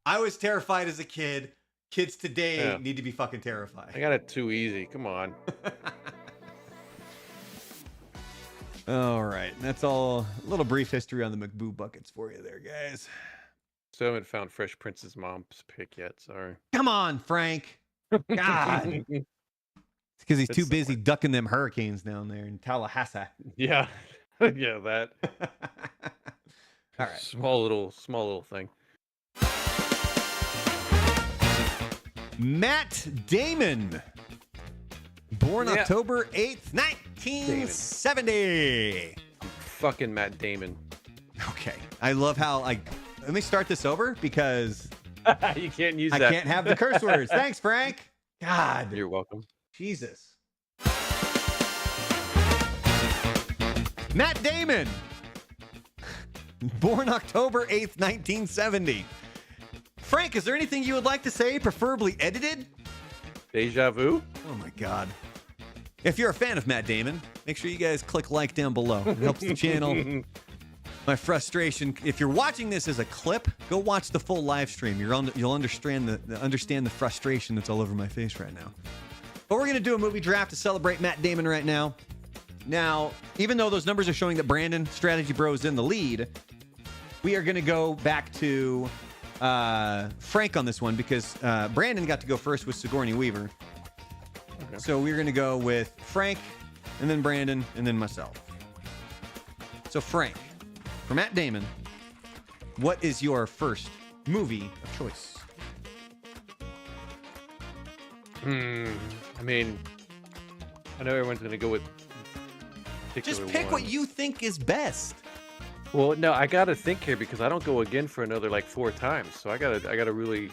I was terrified as a kid. Kids today need to be fucking terrified. I got it too easy. Come on. All right, that's all. A little brief history on the McBoo Buckets for you there, guys. So I haven't found Fresh Prince's mom's pic yet. Sorry. Come on, Frank. God. It's because he's too busy ducking them hurricanes down there in Tallahassee. Yeah. Yeah, that. All right. Small little thing. Matt Damon. Born October 8th, 1970. Fucking Matt Damon. Okay. I love how let me start this over because you can't use I that. can't have the curse words. Thanks, Frank. God. You're welcome. Jesus. Matt Damon. Born October 8th, 1970. Frank, is there anything you would like to say, preferably edited? Deja vu? Oh my God. If you're a fan of Matt Damon, make sure you guys click like down below. It helps the channel. My frustration. If you're watching this as a clip, go watch the full live stream. You'll understand the frustration that's all over my face right now. But we're gonna do a movie draft to celebrate Matt Damon right now. Now, even though those numbers are showing that Brandon Strategy Bro is in the lead, we are gonna go back to Frank on this one because Brandon got to go first with Sigourney Weaver. Okay. So we're gonna go with Frank, and then Brandon, and then myself. So Frank. For Matt Damon, what is your first movie of choice? I mean, I know everyone's going to go with just pick what you think is best. Well, no, I got to think here because I don't go again for another like 4 times. So I got to really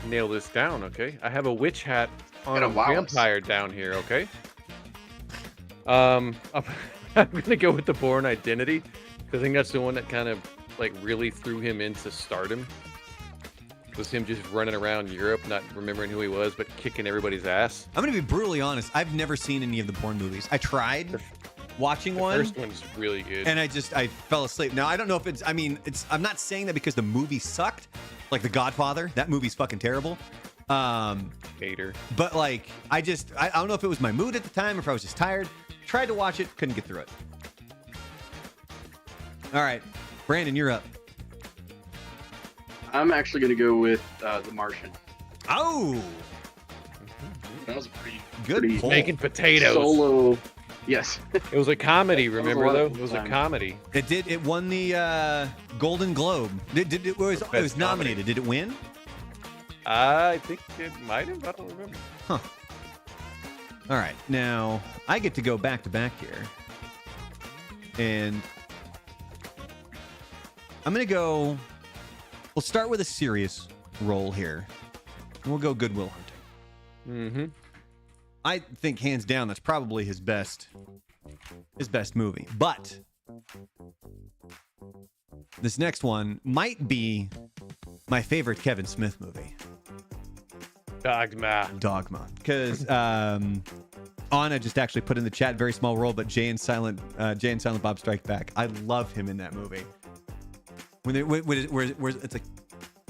nail this down, okay? I have a witch hat on a vampire down here, okay? I'm going to go with The Bourne Identity. I think that's the one that kind of like really threw him into stardom. It was him just running around Europe, not remembering who he was, but kicking everybody's ass. I'm gonna be brutally honest. I've never seen any of the Bourne movies. I tried watching one. The first one's really good, and I fell asleep. Now I don't know if it's. I mean, I'm not saying that because the movie sucked. Like The Godfather, that movie's fucking terrible. Hater. But like, I don't know if it was my mood at the time or if I was just tired. Tried to watch it, couldn't get through it. All right, Brandon, you're up. I'm actually going to go with The Martian. Oh, That was a pretty good pull. Making potatoes. Solo. Yes. It was a comedy, remember though? It was a comedy. It did. It won the Golden Globe. It was nominated. Did it win? I think it might have. I don't remember. Huh. All right. Now I get to go back to back here, and I'm gonna go. We'll start with a serious role here. And we'll go Good Will Hunting. Mm-hmm. I think hands down that's probably his best movie. But this next one might be my favorite Kevin Smith movie. Dogma. Because Anna just actually put in the chat, very small role, but Jay and Silent Bob Strike Back. I love him in that movie. When it's like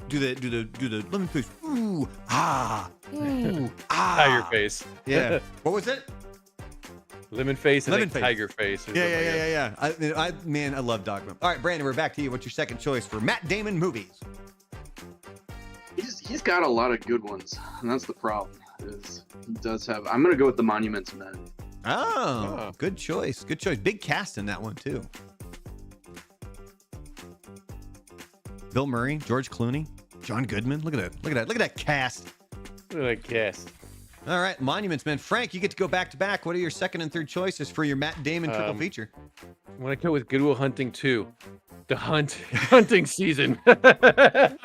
do the lemon face. Ooh, ah. Ooh, ah. Tiger face. Yeah. What was it? Lemon face and tiger face. Yeah. I love Dogma. All right, Brandon, we're back to you. What's your second choice for Matt Damon movies? He's got a lot of good ones, and that's the problem. Is he does have. I'm gonna go with The Monuments Men. Oh, good choice. Good choice. Big cast in that one too. Bill Murray, George Clooney, John Goodman. Look at that cast. Look at that cast. All right, Monuments Men. Frank, you get to go back to back. What are your second and third choices for your Matt Damon triple feature? I'm gonna go with Good Will Hunting 2. The hunting season. The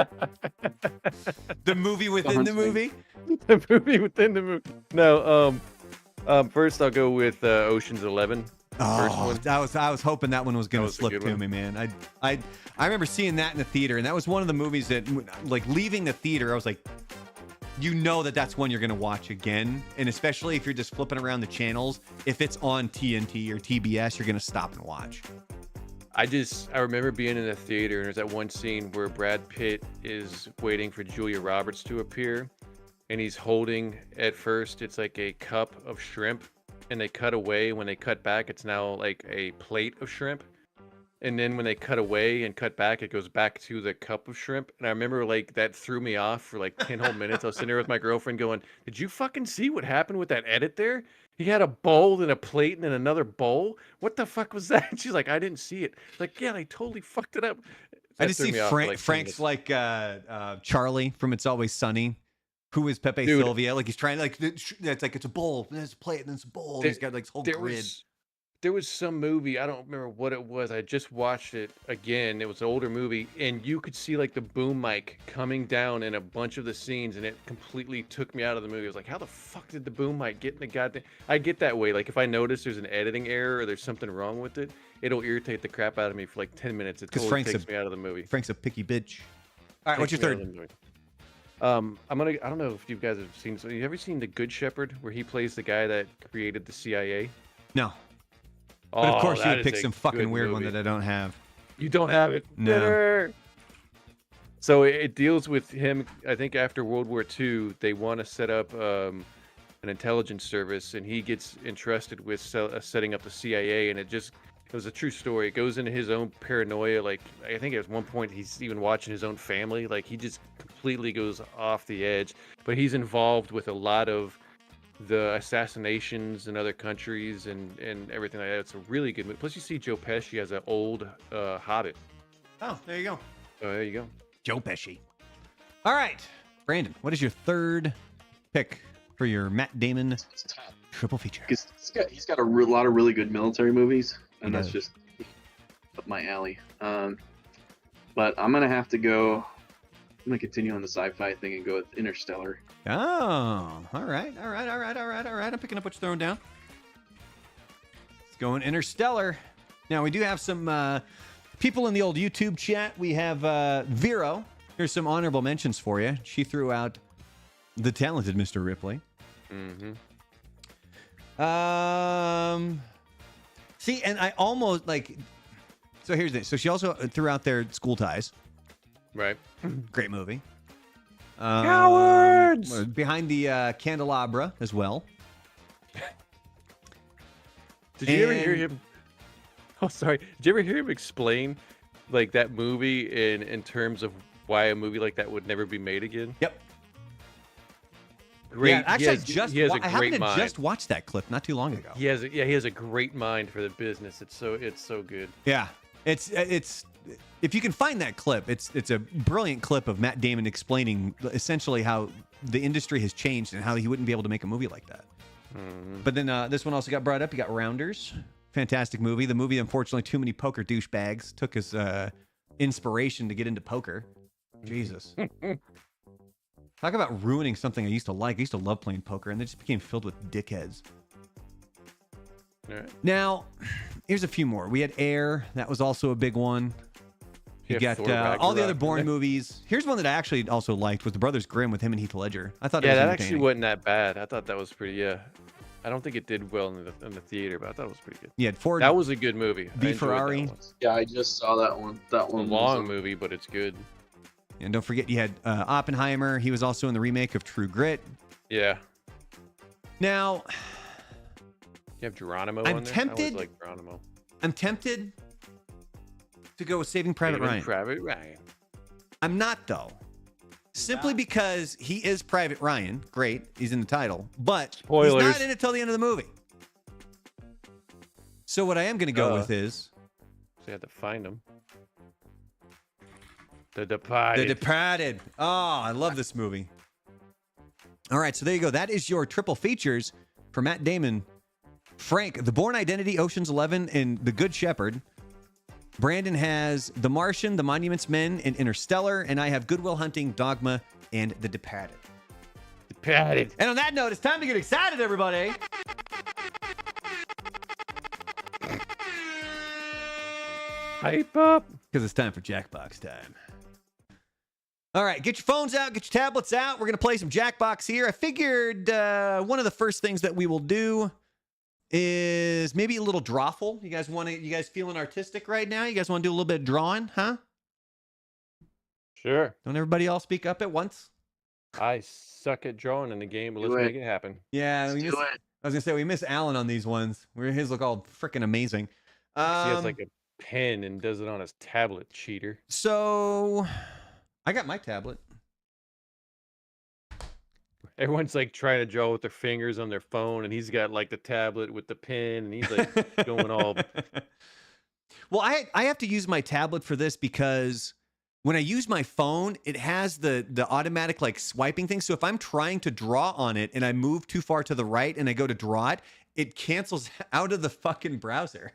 movie within the movie? The movie within the movie. No, first I'll go with Ocean's 11. Oh, I was hoping that one was going to slip to me, man. I remember seeing that in the theater, and that was one of the movies that, like, leaving the theater, I was like, you know that's one you're going to watch again, and especially if you're just flipping around the channels, if it's on TNT or TBS, you're going to stop and watch. I remember being in the theater, and there's that one scene where Brad Pitt is waiting for Julia Roberts to appear, and he's holding, at first, it's like a cup of shrimp, and they cut away. When they cut back, it's now like a plate of shrimp. And then when they cut away and cut back, it goes back to the cup of shrimp. And I remember like that threw me off for like 10 whole minutes. I was sitting there with my girlfriend going, did you fucking see what happened with that edit there? He had a bowl and a plate and then another bowl. What the fuck was that? And she's like, I didn't see it. Like, yeah, they totally fucked it up. I just see Frank's like Charlie from It's Always Sunny. Who is Pepe Sylvia? Like he's trying to it's like it's a bowl, and there's a plate, and there's a bowl. And he's got like this whole grid. There was some movie, I don't remember what it was. I just watched it again. It was an older movie, and you could see like the boom mic coming down in a bunch of the scenes, and it completely took me out of the movie. I was like, how the fuck did the boom mic get in the goddamn? I get that way. Like if I notice there's an editing error or there's something wrong with it, it'll irritate the crap out of me for like 10 minutes. It totally takes me out of the movie. Frank's a picky bitch. All right, what's your third? I don't know if you guys have seen. So you ever seen The Good Shepherd, where he plays the guy that created the CIA? No. But of course you would pick some fucking weird one that I don't have. You don't have it? No. Bitter. So it deals with him. I think after World War II, they want to set up an intelligence service, and he gets entrusted with setting up the CIA, and it was a true story. It goes into his own paranoia. Like, I think at one point he's even watching his own family. Like, he just completely goes off the edge. But he's involved with a lot of the assassinations in other countries and everything like that. It's a really good movie. Plus, you see Joe Pesci as an old Hobbit. Oh, there you go. Oh, there you go. Joe Pesci. All right, Brandon, what is your third pick for your Matt Damon triple feature? He's got a lot of really good military movies, and that's just up my alley. But I'm gonna have to go. I'm gonna continue on the sci-fi thing and go with Interstellar. Oh, all right. I'm picking up what you're throwing down. Let's go in Interstellar. Now we do have some people in the old YouTube chat. We have Vero. Here's some honorable mentions for you. She threw out the talented Mr. Ripley. Mm-hmm. See, and I almost like. So here's this. So she also threw out their School Ties. Right. Great movie. Cowards! Behind the Candelabra as well. Did you ever hear him? Oh, sorry. Did you ever hear him explain like that movie in terms of why a movie like that would never be made again? Yep. great. Yeah, actually, he has a I happened great to mind. just watch that clip not too long ago. He has a great mind for the business. It's so good. Yeah, it's if you can find that clip, it's a brilliant clip of Matt Damon explaining essentially how the industry has changed and how he wouldn't be able to make a movie like that. But then this one also got brought up. You got Rounders, fantastic movie. The movie, unfortunately, too many poker douchebags took his inspiration to get into poker. Jesus. Talk about ruining something I used to like. I used to love playing poker, and they just became filled with dickheads. All right. Now, here's a few more. We had Air. That was also a big one. You got all the other Bourne movies. Here's one that I actually also liked was The Brothers Grimm with him and Heath Ledger. I thought it was that entertaining. actually wasn't that bad. I thought that was pretty. Yeah, I don't think it did well in the theater, but I thought it was pretty good. Yeah, Ford. That was a good movie. B. Ferrari. Yeah, I just saw that one. That one. A long movie, but it's good. And don't forget, you had Oppenheimer. He was also in the remake of True Grit. Yeah. Now, you have Geronimo. I'm on there? tempted. I always like Geronimo. I'm tempted to go with Saving Private Ryan. Private Ryan. I'm not, though. Simply because he is Private Ryan. Great. He's in the title. But Spoilers. He's not in it till the end of the movie. So what I am going to go with is... So you have to find him. The Departed. The Departed. Oh, I love this movie. All right, so there you go. That is your triple features for Matt Damon. Frank, The Bourne Identity, Ocean's 11, and The Good Shepherd. Brandon has The Martian, The Monuments Men, and Interstellar. And I have Good Will Hunting, Dogma, and The Departed. Departed. And on that note, it's time to get excited, everybody. Hype up. Because it's time for Jackbox time. All right, get your phones out, get your tablets out. We're going to play some Jackbox here. I figured one of the first things that we will do is maybe a little drawful. You guys feeling artistic right now? You guys want to do a little bit of drawing, huh? Sure. Don't everybody all speak up at once? I suck at drawing in the game, but let's make it happen. Yeah, I was going to say, we miss Alan on these ones. His look all freaking amazing. He has like a pen and does it on his tablet, cheater. So... I got my tablet. Everyone's like trying to draw with their fingers on their phone, and he's got like the tablet with the pen, and he's like going all. Well, I have to use my tablet for this because when I use my phone, it has the automatic like swiping thing. So if I'm trying to draw on it and I move too far to the right and I go to draw it, it cancels out of the fucking browser.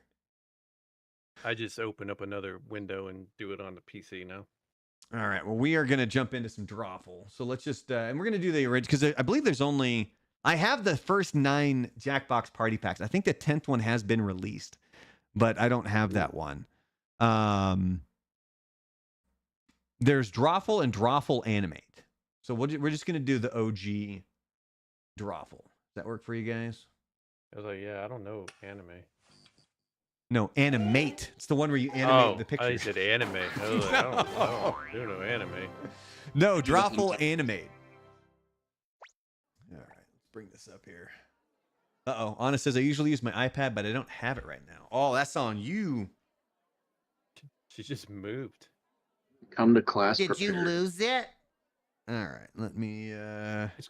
I just open up another window and do it on the PC now. All right. Well, we are going to jump into some drawful. So let's just, and we're going to do the original, because I believe there's only, I have the first 9 Jackbox party packs. I think the 10th one has been released, but I don't have that one. There's drawful and drawful animate. So we're just going to do the OG drawful. Does that work for you guys? I was like, yeah, I don't know anime. No, animate. It's the one where you animate the picture. I said anime. I was like, I don't know anime. No, drawful animate. All right, let's bring this up here. Uh-oh. Anna says, I usually use my iPad, but I don't have it right now. Oh, that's on you. She just moved. Come to class. Did you lose it? All right, let me... It's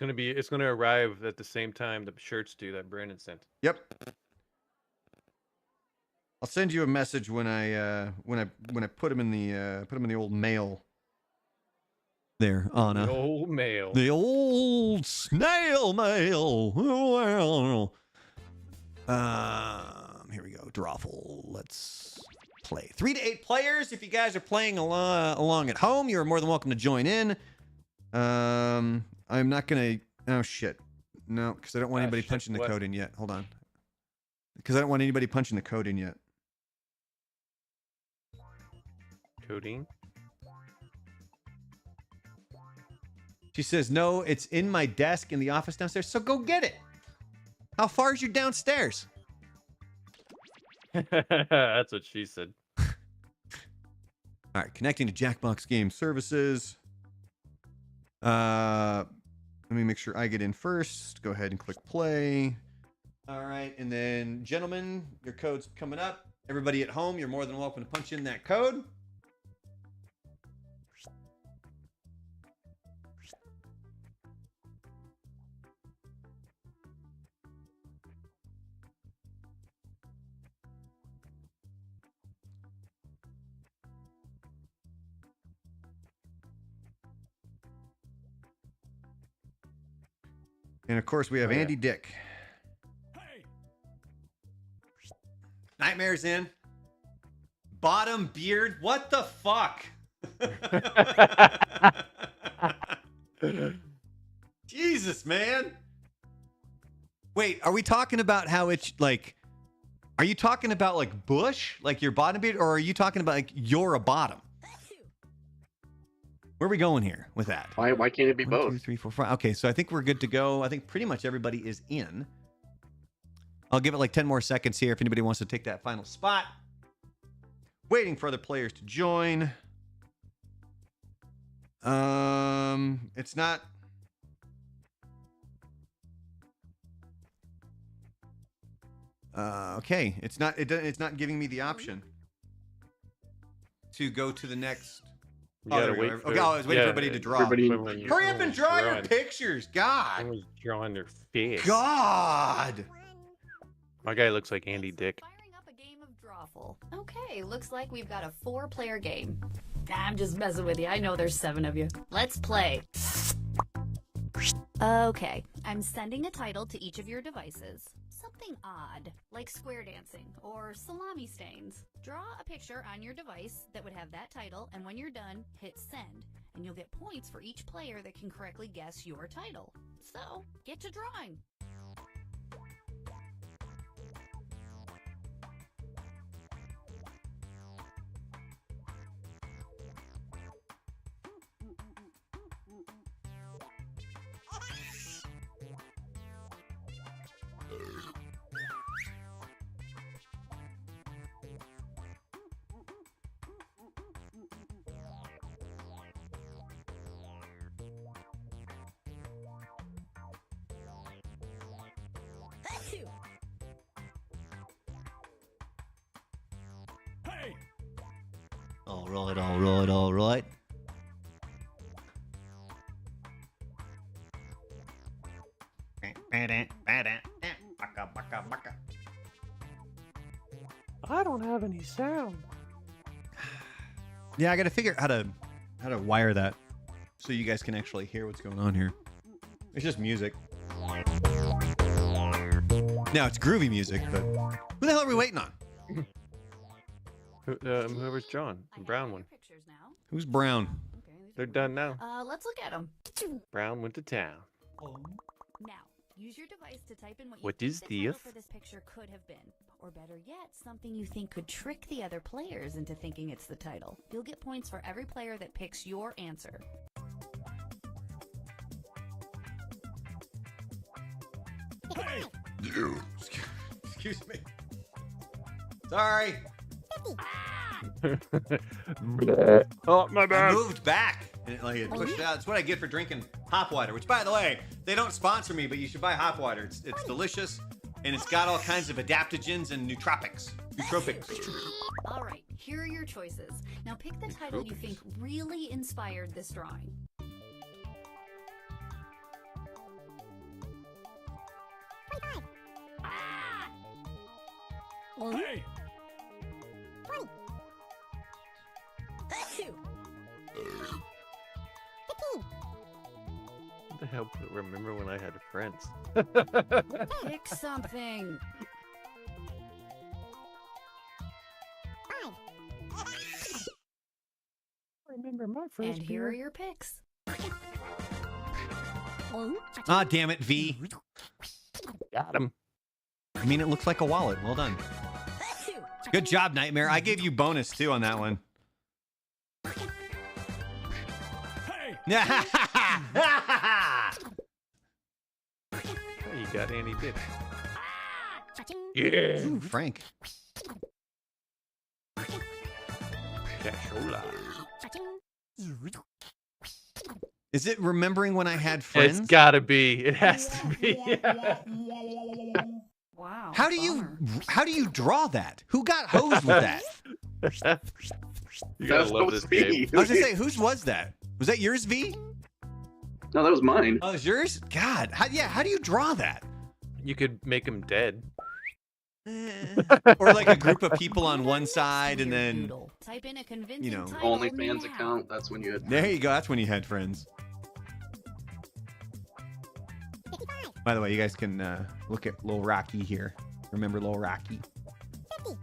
gonna arrive at the same time the shirts do that Brandon sent. Yep. I'll send you a message when I put them in the old mail. There, Anna. The old mail. The old snail mail. Here we go. Drawful. Let's play. 3 to 8 players. If you guys are playing along at home, you're more than welcome to join in. I'm not gonna. Oh shit. No, because I don't want anybody punching the code in yet. Hold on. Because I don't want anybody punching the code in yet. Codeine? She says, no, it's in my desk in the office downstairs, so go get it. How far is you downstairs? That's what she said. All right, connecting to Jackbox Game Services. Let me make sure I get in first. Go ahead and click play. All right, and then, gentlemen, your code's coming up. Everybody at home, you're more than welcome to punch in that code. And of course, we have Andy Dick. Nightmare's in. Bottom beard. What the fuck? Jesus, man. Wait, are we talking about how it's like... Are you talking about like bush? Like your bottom beard? Or are you talking about like you're a bottom? Where are we going here with that? Why can't it be 1, both? 2, 3, 4, 5. Okay, so I think we're good to go. I think pretty much everybody is in. I'll give it like 10 more seconds here if anybody wants to take that final spot. Waiting for other players to join. It's not... okay, it's not giving me the option to go to the next... Okay, I was waiting for everybody to draw. Hurry up and draw your pictures. God. I was drawing their face. God. My guy looks like Andy Dick. Firing up a game of Drawful. Okay, looks like we've got a 4-player game. I'm just messing with you. I know there's 7 of you. Let's play. Okay, I'm sending a title to each of your devices. Something odd, like square dancing or salami stains. Draw a picture on your device that would have that title, and when you're done, hit send, and you'll get points for each player that can correctly guess your title. So, get to drawing. All right. I don't have any sound. Yeah, I got to figure out how to wire that so you guys can actually hear what's going on here. It's just music. Now it's groovy music, but who the hell are we waiting on? Whoever's John, the brown one. Who's Brown? They're done now. Let's look at them. Brown went to town. Now, use your device to type in What you is think the title this? for this picture could have been. Or better yet, something you think could trick the other players into thinking it's the title. You'll get points for every player that picks your answer. Hey! Excuse me. Sorry. Oh, my bad. I moved back. And it pushed out. It's what I get for drinking hop water, which, by the way, they don't sponsor me, but you should buy hop water. It's delicious, and it's got all kinds of adaptogens and nootropics. All right, here are your choices. Now pick the title you think really inspired this drawing. Hey! What the hell? Remember when I had friends? Pick something. Remember my first And here are your picks. Ah, damn it, V. Got him. I mean, it looks like a wallet. Well done. Good job, Nightmare. I gave you bonus, too, on that one. Hey! Oh, you got Andy Dick. Yeah. Ooh, Frank. Cashola. Is it remembering when I had friends? It's gotta be. It has to be. Wow. How do you draw that? Who got hosed with that? You gotta love this game. I was gonna say, whose was that? Was that yours, V? No, that was mine. Oh, it's yours? God, how do you draw that? You could make him dead. Or like a group of people on one side and then, Type in a convincing you know, title OnlyFans now. account. That's when you had. There you go. That's when you had friends. By the way, you guys can look at Lil Rocky here. Remember Lil Rocky? 50.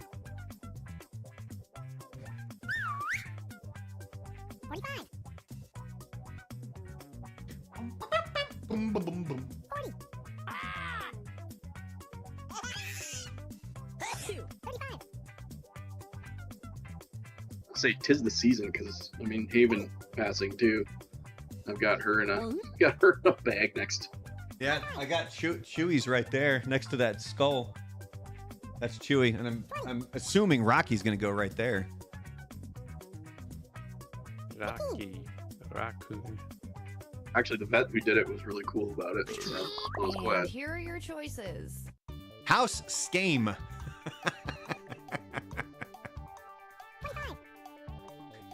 45. Boom, boom, boom, boom. 40. 35. I'll say 'tis the season because I mean Haven passing too. I've got her in a bag next. Yeah, I got Chewie's right there next to that skull. That's Chewie, and I'm assuming Rocky's gonna go right there. Raccoon. Actually, the vet who did it was really cool about it. So I was glad. And here are your choices. House Scheme.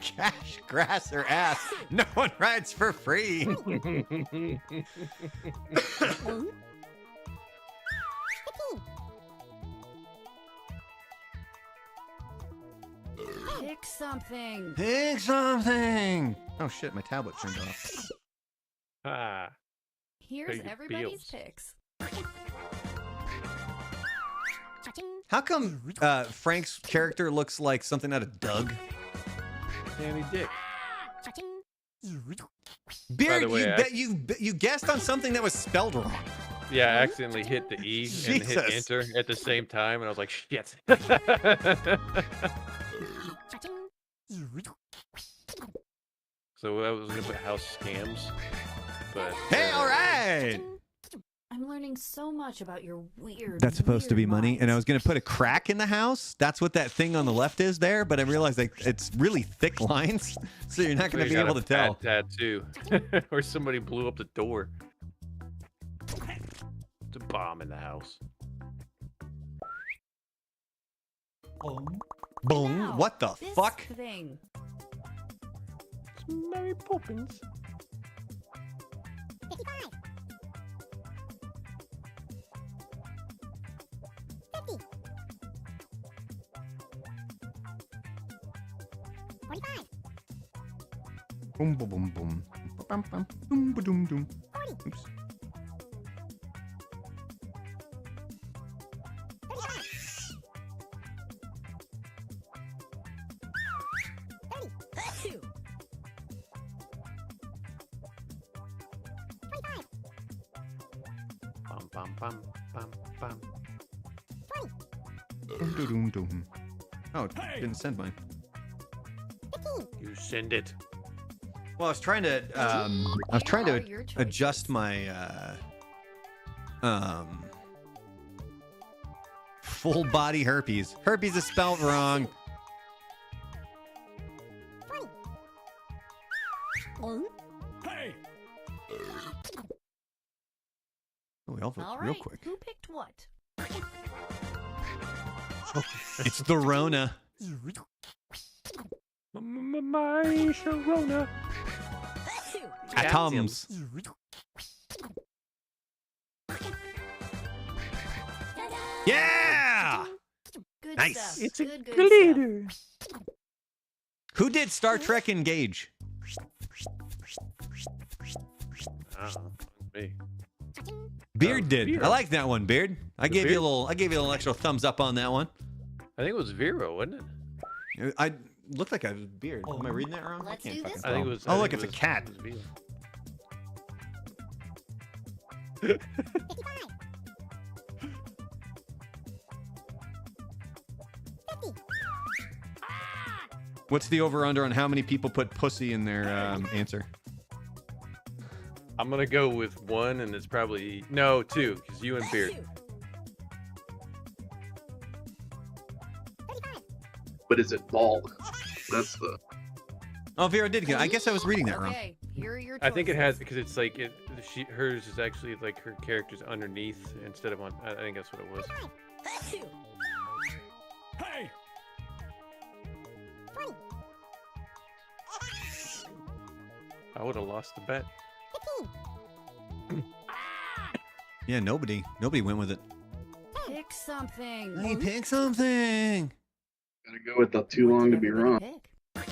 Cash, grass, or ass. No one rides for free. Pick something. Pick something. Oh shit, my tablet turned off. Ah. Here's Big everybody's deals. picks. How come Frank's character looks like something out of Doug? Danny Dick. Beard, the way, you guessed on something that was spelled wrong. Yeah, I accidentally hit the E and hit Jesus. enter at the same time, and I was like, shit. So I was gonna put house scams, but Hey, all right. I'm learning so much about your weird. That's supposed to be weird money, and I minds. was gonna put a crack in the house. That's what that thing on the left is there, but I realized like it's really thick lines, so you're not gonna you be got able a to tell. bad tattoo, or somebody blew up the door. It's a bomb in the house. Boom! Now, What the this fuck? thing. It's Mary Poppins. 55. 50. 45. Boom, boom, boom, boom. Bum, bum, boom, ba, doom, doom. 40. Oops. 35. 30. 25. Bum bum bum bum bum. 20. Doom, doom, doom, doom. Oh, it didn't send mine. 15. You send it. Well, I was trying to Here are your adjust choices. my full body herpes. Herpes is spelled wrong. 20. Hey! Oh, we all vote All real right. quick. Who picked what? It's the Rona. My Sharona. Atoms. Yeah! Good Nice. stuff. It's a good glitter. Who did Star Trek Engage? Me. Beard did. Beard. I like that one, Beard. I gave you a Beard? little extra thumbs up on that one. I think it was Vero, wasn't it? I looked like a beard. Am I reading that wrong? Let's I can't do fucking this tell. I think it was. Oh, I look, think it's a it cat. was Vero. 55. 50. What's the over/under on how many people put pussy in their answer? I'm gonna go with one, and it's probably no 2, because you and Beard. 35. But is it bald? That's the. Oh, Vera did get. I guess I was reading that wrong. Okay, here are your I think it has choices. because it's like hers is actually like her character's underneath instead of on. I think that's what it was. 25. Hey! 20. I would have lost the bet. 15. Yeah, nobody went with it. Pick something. Hey, pick something. Gotta go with the too What long did to be everybody wrong. pick?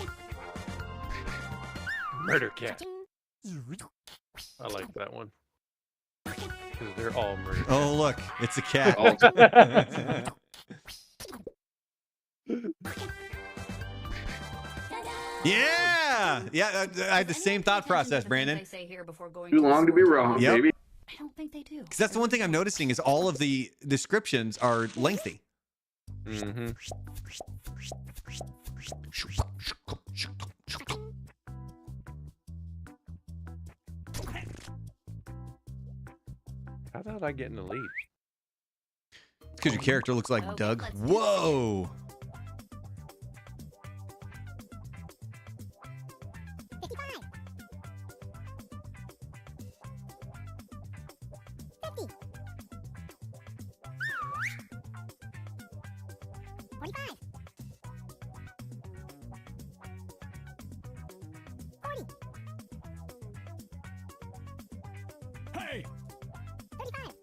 Murder cat. I like that one. Because they're all murdered. Oh, look, it's a cat. Yeah, I had the same thought process, Brandon. Too long to be wrong, baby. I don't think they do. Because that's the one thing I'm noticing is all of the descriptions are lengthy. Mm-hmm. How did I get in the lead? It's because your character looks like Okay, Doug. let's do this. Whoa. 55. 50. 45. 40. Hey! 35.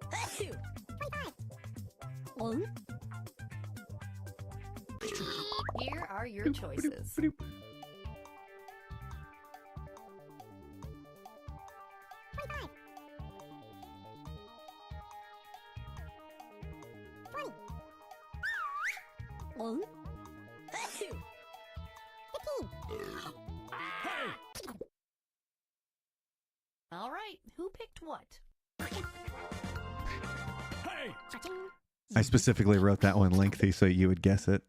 25. On. Here are your choices. 25. 20. On. 15. Hey! All right, who picked what? Hey! I specifically wrote that one lengthy so you would guess it.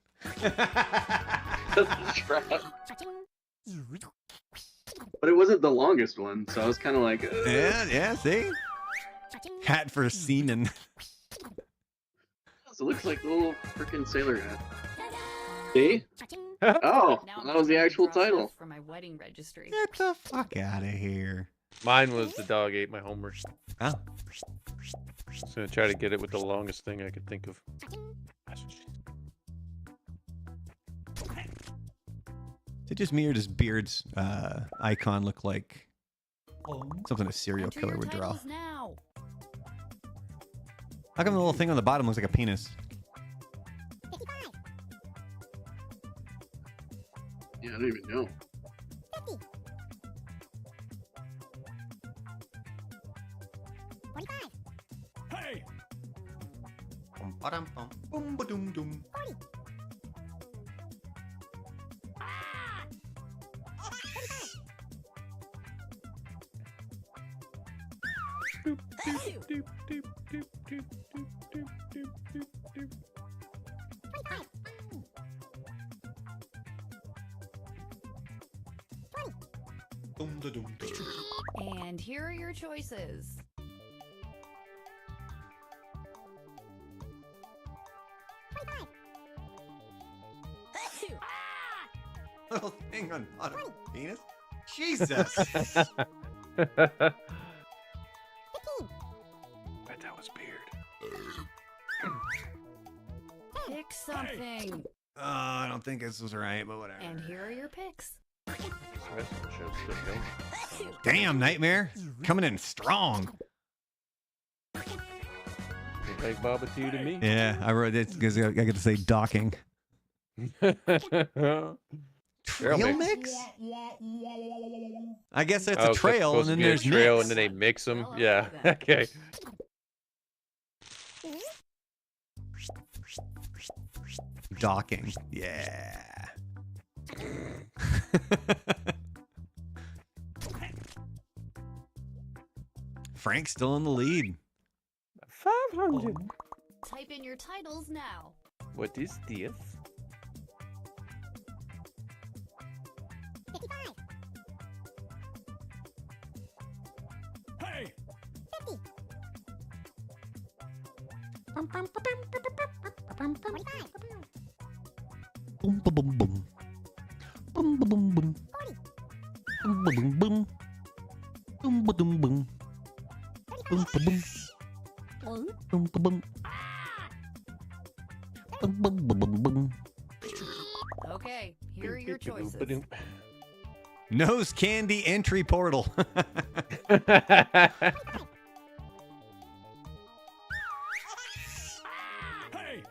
But it wasn't the longest one, so I was kind of like, Yeah, see? Hat for a seaman. So it looks like the little freaking sailor hat. See? Now Oh, I'm that was the going actual through title. For my wedding registry. Get the fuck out of here. Mine was the dog ate my homework. Oh. Just gonna try to get it with the longest thing I could think of. Is it just me or does Beard's icon look like something a serial Enter killer your would draw? titles now. How come the little thing on the bottom looks like a penis? 55. Yeah, I don't even know. 50. 45. Hey! Boom, ba-dum, dum. 40. 25. 20. Boom, da-dum, da. And here are your choices. 25. Little thing on bottom penis? Jesus. 15. Bet that was Beard. Pick something. I don't think this was right, but whatever. And here are your picks. This wrestling show's still going. Damn, Nightmare. Coming in strong. Look like Baba to you to me. Yeah, I wrote it because I get to say docking. Trail mix? I guess that's a trail, and then there's trail, mix. and then they mix them. Oh, Yeah. okay. Okay. Docking. Yeah. Frank's still in the lead. 500. Type in your titles now. What is this? 55. Hey! 50. 25. Boom, boom, boom, boom. Boom, boom, boom, boom. 40. Boom, boom, boom, boom. Boom, boom, boom, boom. Boom, boom, boom. On. Boom, boom, boom. Boom, boom, boom, boom, boom. Okay, here are your choices. Nose candy entry portal. Hey!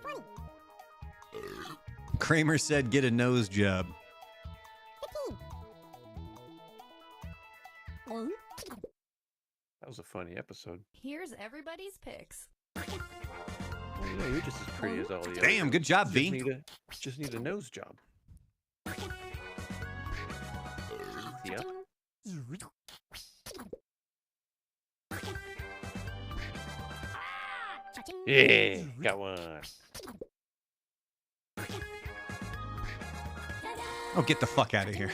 Kramer said, "Get a nose job." 15. That was a funny episode. Here's everybody's picks. Well, you know, you're just as pretty as all the others. Damn, good job, V. Just need a nose job. Yep. Yeah, got one. Oh, get the fuck out of here.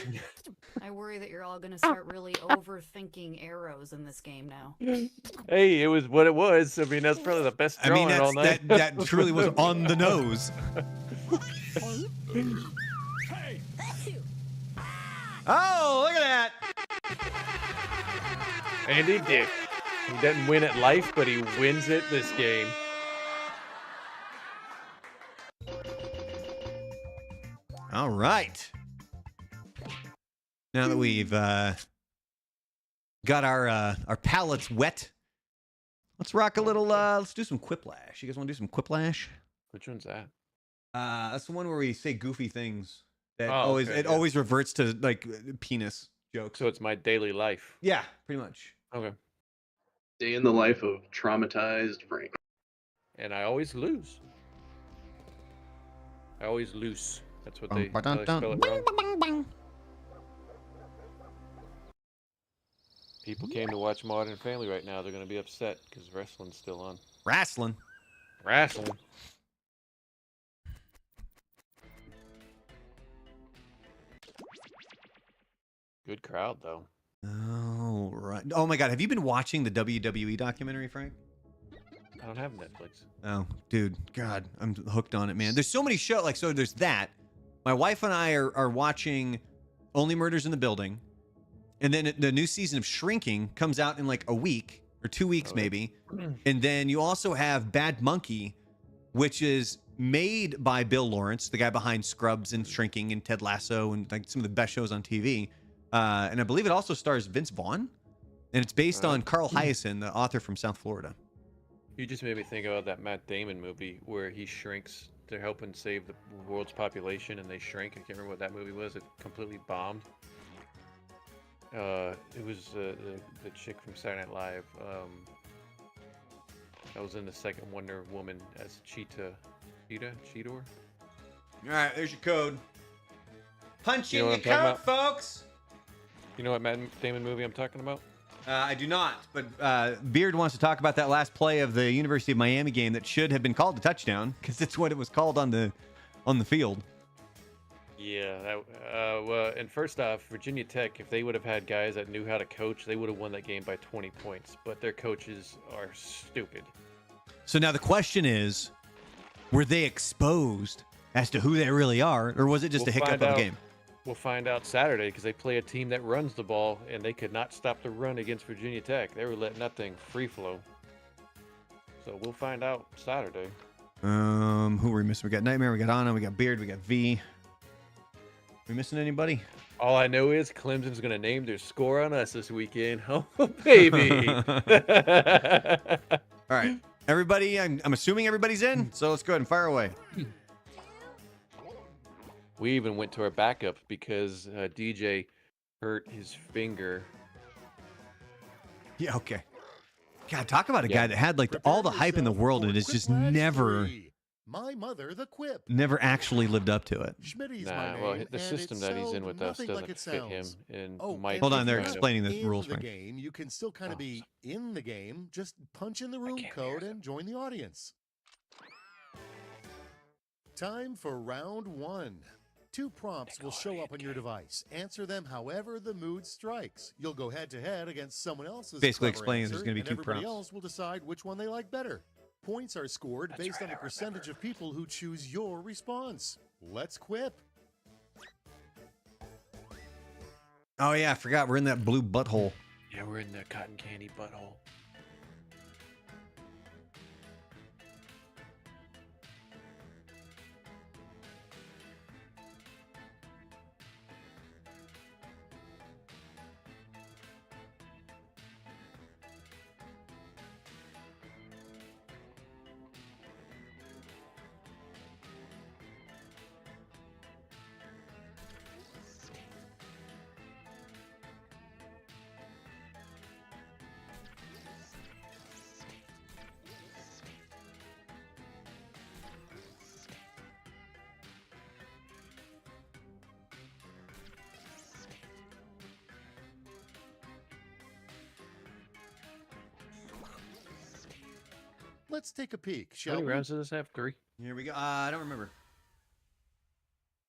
I worry that you're all going to start really overthinking arrows in this game now. Hey, it was what it was. I mean, that's probably the best drawing all night. that truly was on the nose. Hey! Oh, look at that. And he did. He doesn't win at life, but he wins it this game. All right. Now that we've got our palates wet, let's rock a little. Let's do some quiplash. You guys want to do some quiplash? Which one's that? That's the one where we say goofy things. That Oh, always okay, it yeah. always reverts to like penis jokes. So it's my daily life. Yeah, pretty much. Okay. Day in the life of traumatized Frank. And I always lose. I always lose. That's what they spell it wrong. People came to watch Modern Family right now. They're going to be upset because wrestling's still on. Wrestling. Wrestling. Good crowd, though. Oh, right. Oh, my God. Have you been watching the WWE documentary, Frank? I don't have Netflix. Oh, dude. God, I'm hooked on it, man. There's so many shows. Like, so there's that. My wife and I are watching Only Murders in the Building. And then the new season of Shrinking comes out in like a week or 2 weeks, maybe. And then you also have Bad Monkey, which is made by Bill Lawrence, the guy behind Scrubs and Shrinking and Ted Lasso and like some of the best shows on TV. And I believe it also stars Vince Vaughn. And it's based on Carl Hyacin, the author from South Florida. You just made me think about that Matt Damon movie where he shrinks. They're helping save the world's population and they shrink. I can't remember what that movie was. It completely bombed. It was the chick from Saturday Night Live. That was in the second Wonder Woman as Cheetor. All right, there's your code. Punch You know in what your I'm code, talking folks. You know what Matt Damon movie I'm talking about? I do not, but Beard wants to talk about that last play of the University of Miami game that should have been called a touchdown because it's what it was called on the field. Yeah, well, and first off, Virginia Tech, if they would have had guys that knew how to coach, they would have won that game by 20 points. But their coaches are stupid. So now the question is, were they exposed as to who they really are, or was it just a hiccup of a game? We'll find out Saturday because they play a team that runs the ball, and they could not stop the run against Virginia Tech. They were letting that thing free flow. So we'll find out Saturday. Who are we missing? We got Nightmare, we got Anna, we got Beard, we got V. We missing anybody? All I know is Clemson's going to name their score on us this weekend. Oh, baby. All right. Everybody, I'm assuming everybody's in, so let's go ahead and fire away. We even went to our backup because DJ hurt his finger. Yeah, okay. God, talk about a guy that had like all the hype in the world and it's just never My mother, the Quip. never actually lived up to it. Schmitty's Nah, my name, well, the and system it's that he's in spelled with us nothing like doesn't it fit him. sounds. And Oh, Mike Hold and on, if they're you're explaining the in rules, the Frank. game, you can still kind of be in the game. Just punch in the room can't code hear and join the audience. Time for round one. 2 prompts will show up on your device. Answer them however the mood strikes. You'll go head to head against someone else's Basically clever explaining there's answer, gonna be and 2 everybody prompts. else will decide which one they like better. Points are scored based on the percentage of people who choose your response. Let's quip. Oh yeah, I forgot we're in that blue butthole. yeah, we're in the cotton candy butthole. Let's take a peek, How shall many we? rounds does this have? 3? Here we go. I don't remember.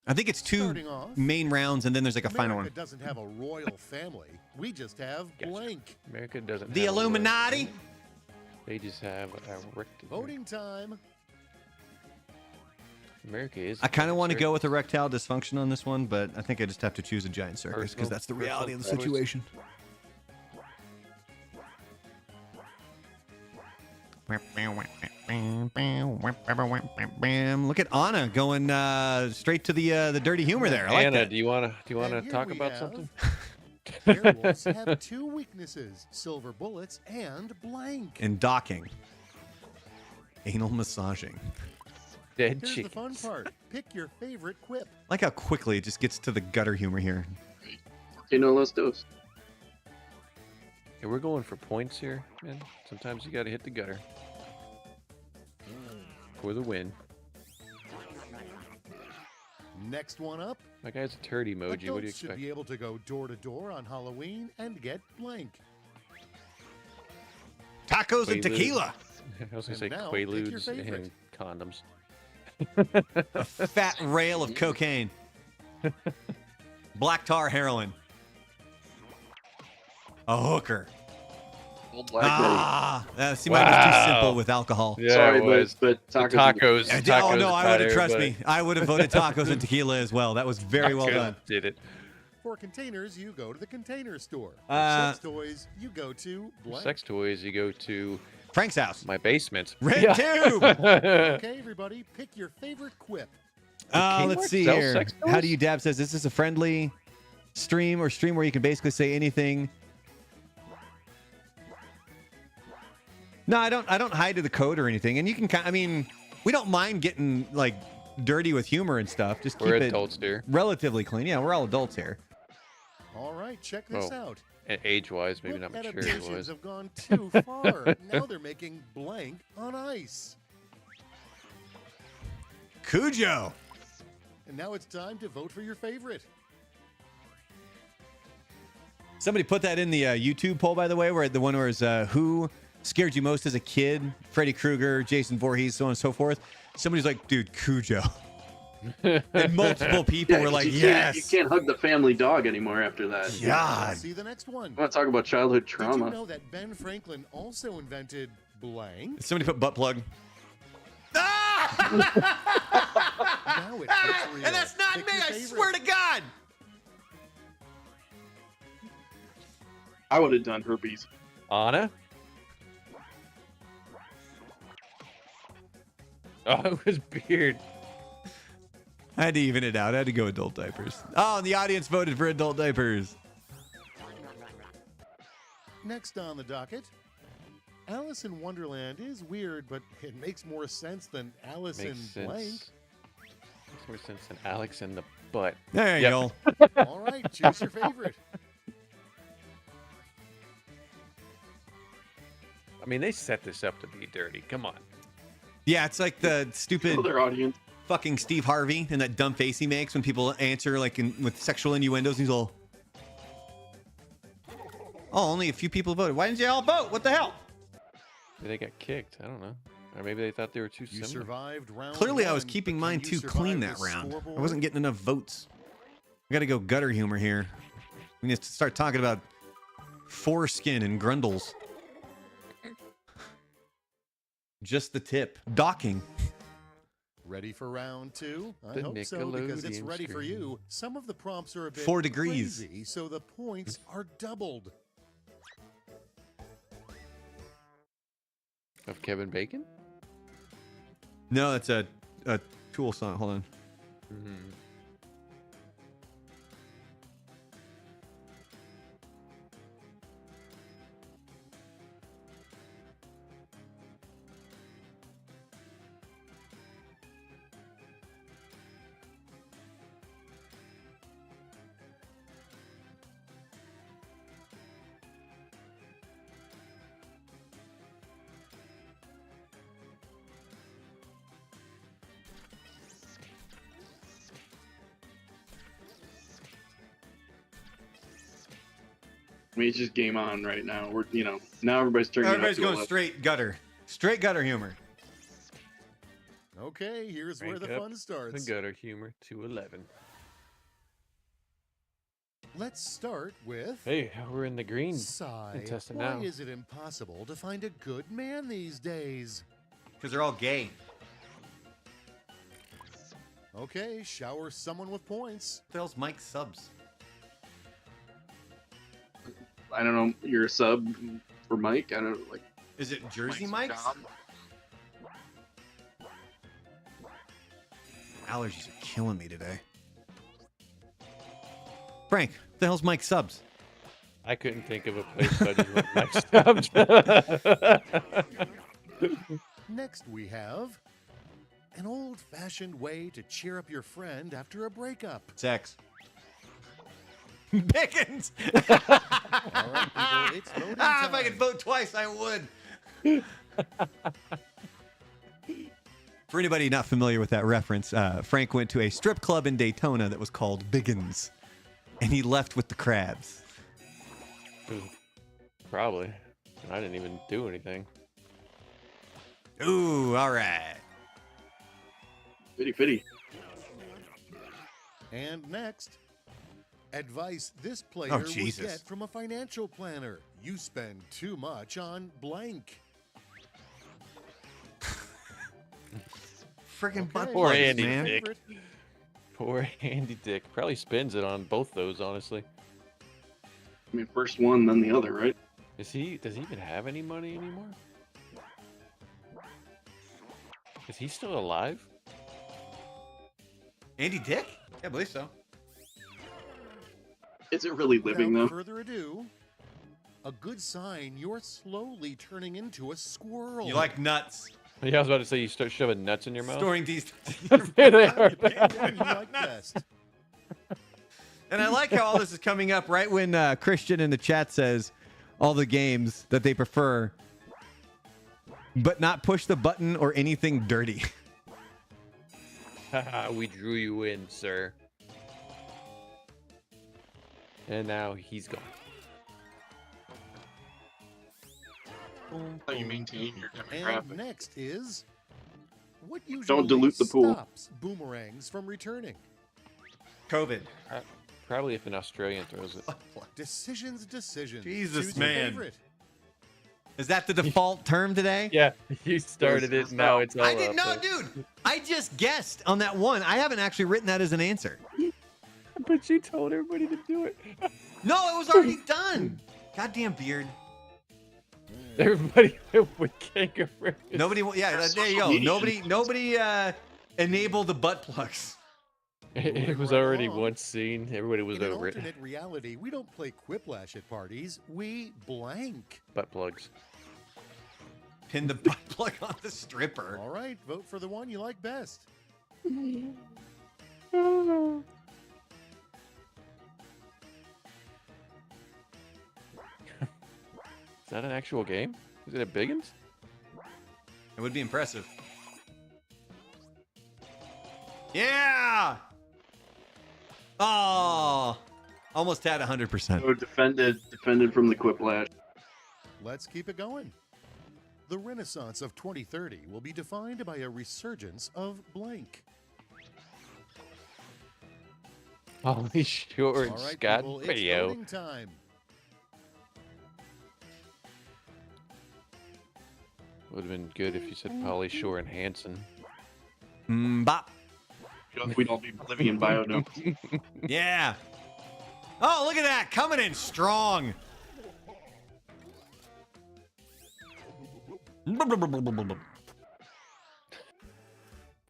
I think it's 2 Starting off, main rounds, and then there's like a final America one. doesn't have a royal family. We just have Gotcha. blank. America doesn't. The have a royal Illuminati. family. They just have a rectangle. Voting time. America is. I kind of want to go circus. with erectile dysfunction on this one, but I think I just have to choose a giant circus because Personal- that's the reality of the personal choice. situation. Look at Anna going straight to the dirty humor there. I like Anna, that. do you wanna And here talk we about have- something? Werewolves have 2 weaknesses: silver bullets and blank. And docking. Anal massaging. Dead Here's the fun chickens. part. Pick your favorite quip. Like how quickly it just gets to the gutter humor here. You know, let's do it. Hey, we're going for points here, man. Sometimes you gotta hit the gutter for the win. Next one up. My guy's a turd emoji. What do you Adults should expect? be able to go door to door on Halloween and get blank. Tacos and Quaaludes. tequila. I was gonna And say now, pick your Quaaludes and favorite. condoms. A fat rail of cocaine. Black tar heroin. A hooker. Old Black Betty. See, mine was too Wow. simple with alcohol. Yeah, Sorry, it was. but The tacos. tacos. Oh tacos no, I got would have trust everybody. me. I would have voted tacos and tequila as well. That was very well Tacos done. Did it. For containers, you go to the container store. For Uh, sex toys, you go to For blank. sex toys, you go to Frank's house. my basement. Red tube. Okay, everybody, pick your favorite quip. Let's Kmart see sell here. sex How toys? do you dab says this is a friendly stream or stream where you can basically say anything. No, I don't hide to the code or anything. And you can I mean, we don't mind getting like dirty with humor and stuff. Just keep We're it adults here. relatively clean. Yeah, we're all adults here. All right, check this Oh, out. And age-wise, maybe Book not mature adaptations wise. have gone too far. Now they're making blank on ice. Cujo. And now it's time to vote for your favorite. Somebody put that in the YouTube poll, by the way, where the one where is who scared you most as a kid? Freddy Krueger, Jason Voorhees, so on and so forth. Somebody's like, dude, Cujo. And multiple people Yeah, were 'cause like, you yes. you can't hug the family dog anymore after that. God. See the next one. I want to talk about childhood Did you trauma. know that Ben Franklin also invented blank? Somebody put butt plug. Now it gets real. And that's not Pick me, your I favorite. swear to God. I would have done herpes. Anna? Oh, it was Beard. I had to even it out. I had to go adult diapers. Oh, and the audience voted for adult diapers. Next on the docket, Alice in Wonderland is weird, but it makes more sense than Alice Makes in sense. blank. Makes more sense than Alex in the butt. There you Yep. go. All right, choose your favorite. I mean, they set this up to be dirty. Come on. Yeah, it's like the stupid For their audience. fucking Steve Harvey and that dumb face he makes when people answer like with sexual innuendos. He's all, oh, only a few people voted. Why didn't you all vote? What the hell? Maybe they got kicked. I don't know. Or maybe they thought they were too You similar. survived round Clearly, I was one, keeping but can mine you too survive clean the that round. I scoreboard? wasn't getting enough votes. We got to go gutter humor here. We need to start talking about foreskin and grundles. Just the tip. Docking. Ready for round two? I The hope so, because it's Nickelodeon ready for screen. you. Some of the prompts are a bit 4 degrees. crazy, so the points are doubled. Of Kevin Bacon? No, that's a Tool song. Hold on. Mm-hmm. I mean, it's just game on right now. We're, now everybody's turning Everybody's it up to going 11. straight gutter. Straight gutter humor. Okay, here's where the Crank up fun starts. The gutter humor to 11. Let's start with Hey, we're in the green. Sigh. Contestant Why now. is it impossible to find a good man these days? Because they're all gay. Okay, shower someone with points. What the hell's Mike Subs? I don't know. You're a sub for Mike. I don't like. Is it Jersey Mike's Mike's? job. Allergies are killing me today. Frank, what the hell's Mike Subs? I couldn't think of a place so I just went Mike Stubbs. Next, we have an old-fashioned way to cheer up your friend after a breakup. Sex. Pickens! All right, people, it's voting If I time. could vote twice, I would. For anybody not familiar with that reference, Frank went to a strip club in Daytona that was called Biggins, and he left with the crabs. Probably. I didn't even do anything. Ooh, all right. Fitty. And next, advice this player Oh, would Jesus. get from a financial planner. You spend too much on blank. Friggin' butt Poor plugs, Andy man. Dick. Poor Andy Dick. Probably spends it on both those, honestly. I mean, first one, then the other, right? Does he even have any money anymore? Is he still alive? Andy Dick? Yeah, I believe so. Is it really living Without though? further ado, a good sign you're slowly turning into a squirrel. You like nuts. Yeah, I was about to say you start shoving nuts in your mouth. Storing these. There they are. What you like best. And I like how all this is coming up right when Christian in the chat says all the games that they prefer, but not push the button or anything dirty. Haha, we drew you in, sir. And now he's gone. How you maintain your And demographic? next is what usually Don't dilute the pool. stops boomerangs from returning. COVID. Probably if an Australian throws it. Decisions. Jesus, Choose your man. favorite. Is that the default term today? Yeah, you started it. Now it's all I didn't know, up. dude. I just guessed on that one. I haven't actually written that as an answer. But you told everybody to do it. No, it was already done. Goddamn beard. Everybody went with kangaroo. Nobody. Yeah, there you go. Nobody enabled the butt plugs. It was already once seen. Everybody was In an over it. alternate reality, we don't play Quiplash at parties. We blank. Butt plugs. Pin the butt plug on the stripper. All right, vote for the one you like best. Is that an actual game? Is it a Biggins? It would be impressive. Yeah. Oh, almost had 100%. So defended from the quiplash. Let's keep it going. The Renaissance of 2030 will be defined by a resurgence of blank. Holy short All right, Scott people, it's video. voting time. Would have been good if you said Polly Shore and Hanson. Bop. We'd all be living in biodome. Yeah. Oh, look at that. Coming in strong.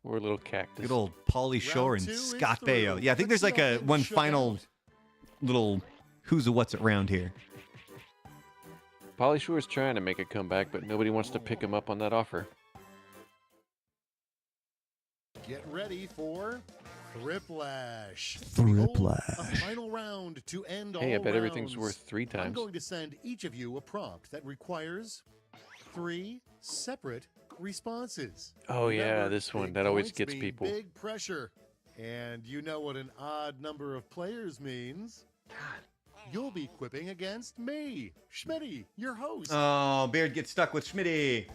Poor little cactus. Good old Pauly Shore Round and two is Scott through. Baio. Yeah, I think Let's there's like see how a things one shook final out. little who's a what's it round here. Polly Shore's trying to make a comeback, but nobody wants to pick him up on that offer. Get ready for Thriplash. Thriplash. A final round to end Hey, I all bet everything's rounds. worth 3 I'm times. going to send each of you a prompt that requires 3 separate responses. Oh yeah, Remember, this one. big That always points gets mean people. Big pressure. And you know what an odd number of players means. You'll be quipping against me, Schmitty, your host. Oh, Beard gets stuck with Schmitty.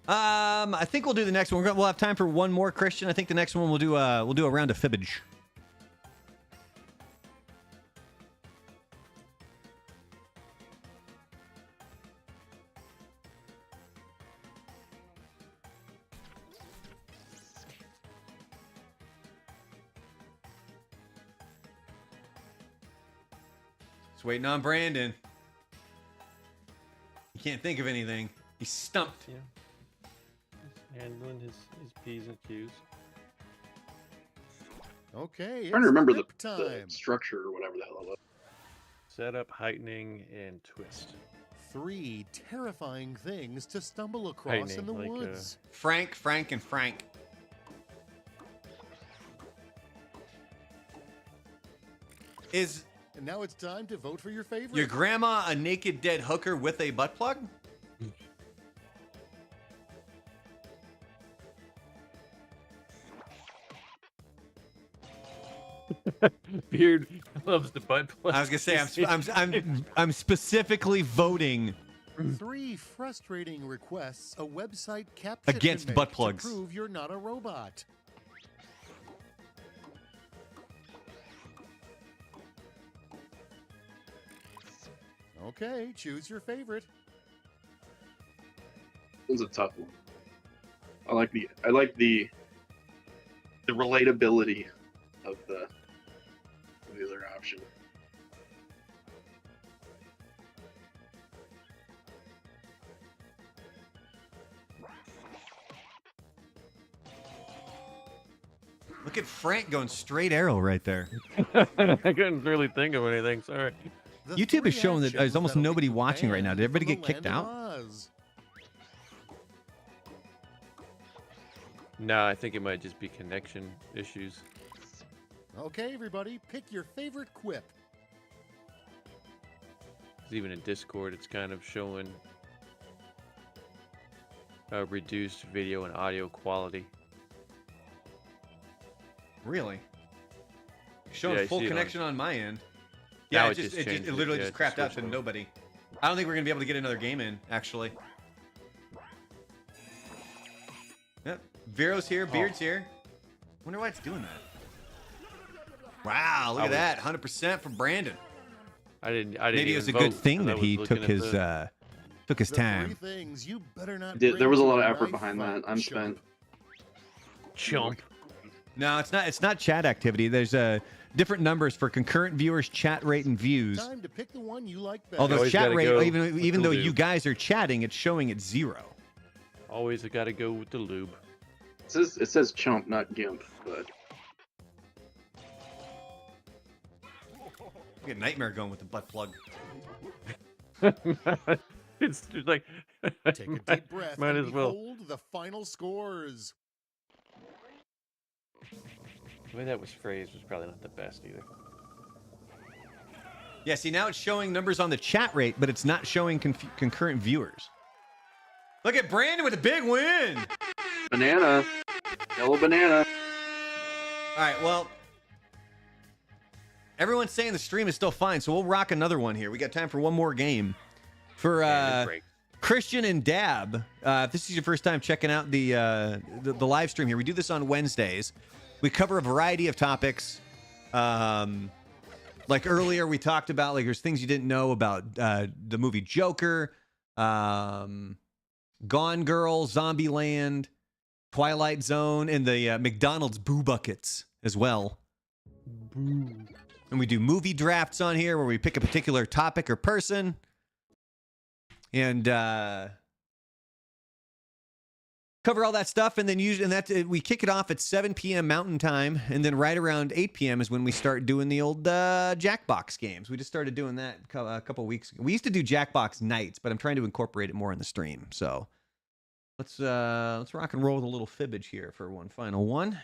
I think we'll do the next one. We'll have time for one more, Christian. I think the next one we'll do a round of fibbage. Just waiting on Brandon. He can't think of anything. He's stumped. Yeah. He's handling his P's and Q's. Okay, I'm trying to remember the time. structure or whatever the hell it was. Setup, heightening, and twist. 3 terrifying things to stumble across in the Heightening, like, woods. Frank, Frank, and Frank. Is And now it's time to vote for your favorite. your grandma a naked dead hooker with a butt plug? Beard loves the butt plug. I was gonna say I'm specifically voting 3 frustrating requests a website capture Against can butt make plugs. to prove you're not a robot. Okay, choose your favorite. This one's a tough one. I like the relatability of the other option. Look at Frank going straight arrow right there. I couldn't really think of anything. Sorry. The YouTube 3 is showing that actions there's almost that'll nobody get you watching right now. banned Did everybody from get the kicked land of out? Oz. No, I think it might just be connection issues. Okay, everybody, pick your favorite quip. 'Cause even in Discord, it's kind of showing reduced video and audio quality. Really? Showing Yeah, I full see it on- connection on my end. Now Yeah, it just changed it it. literally Yeah, just it crapped out switched to over. nobody. I don't think we're gonna be able to get another game in, actually. Yep. Vero's here, Beard's here. Wonder why it's doing that. Wow, look at that. 100% for Brandon. I didn't. Maybe it was a even good vote, thing 'cause I that was he looking took at his the- took his The 3 time. things you better not There bring was a to lot of a effort knife behind fight, that. I'm chump. spent. chump. No, it's not chat activity. There's different numbers for concurrent viewers, chat rate, and views. Time to pick the one you like best. Although always chat gotta rate, go even with the though lube. you guys are chatting, it's showing at 0. Always got to go with the lube. It says chump, not gimp, but We got Nightmare going with the butt plug. It's just like Take a deep breath Might and as well. behold the final scores. The way that was phrased was probably not the best either. Yeah, see, now it's showing numbers on the chat rate, but it's not showing concurrent viewers. Look at Brandon with a big win. banana, yellow banana. All right, well, everyone's saying the stream is still fine, so we'll rock another one here. We got time for one more game. For And break. Christian and Dab, if this is your first time checking out the live stream here, we do this on Wednesdays. We cover a variety of topics. Like earlier, we talked about there's things you didn't know about the movie Joker, Gone Girl, Zombieland, Twilight Zone, and the McDonald's Boo Buckets as well. And we do movie drafts on here where we pick a particular topic or person. And cover all that stuff, and then we kick it off at 7 p.m. Mountain Time, and then right around 8 p.m. is when we start doing the old JACKBOX games. We just started doing that a couple weeks ago. We used to do JACKBOX nights, but I'm trying to incorporate it more in the stream. So let's rock and roll with a little fibbage here for one final one.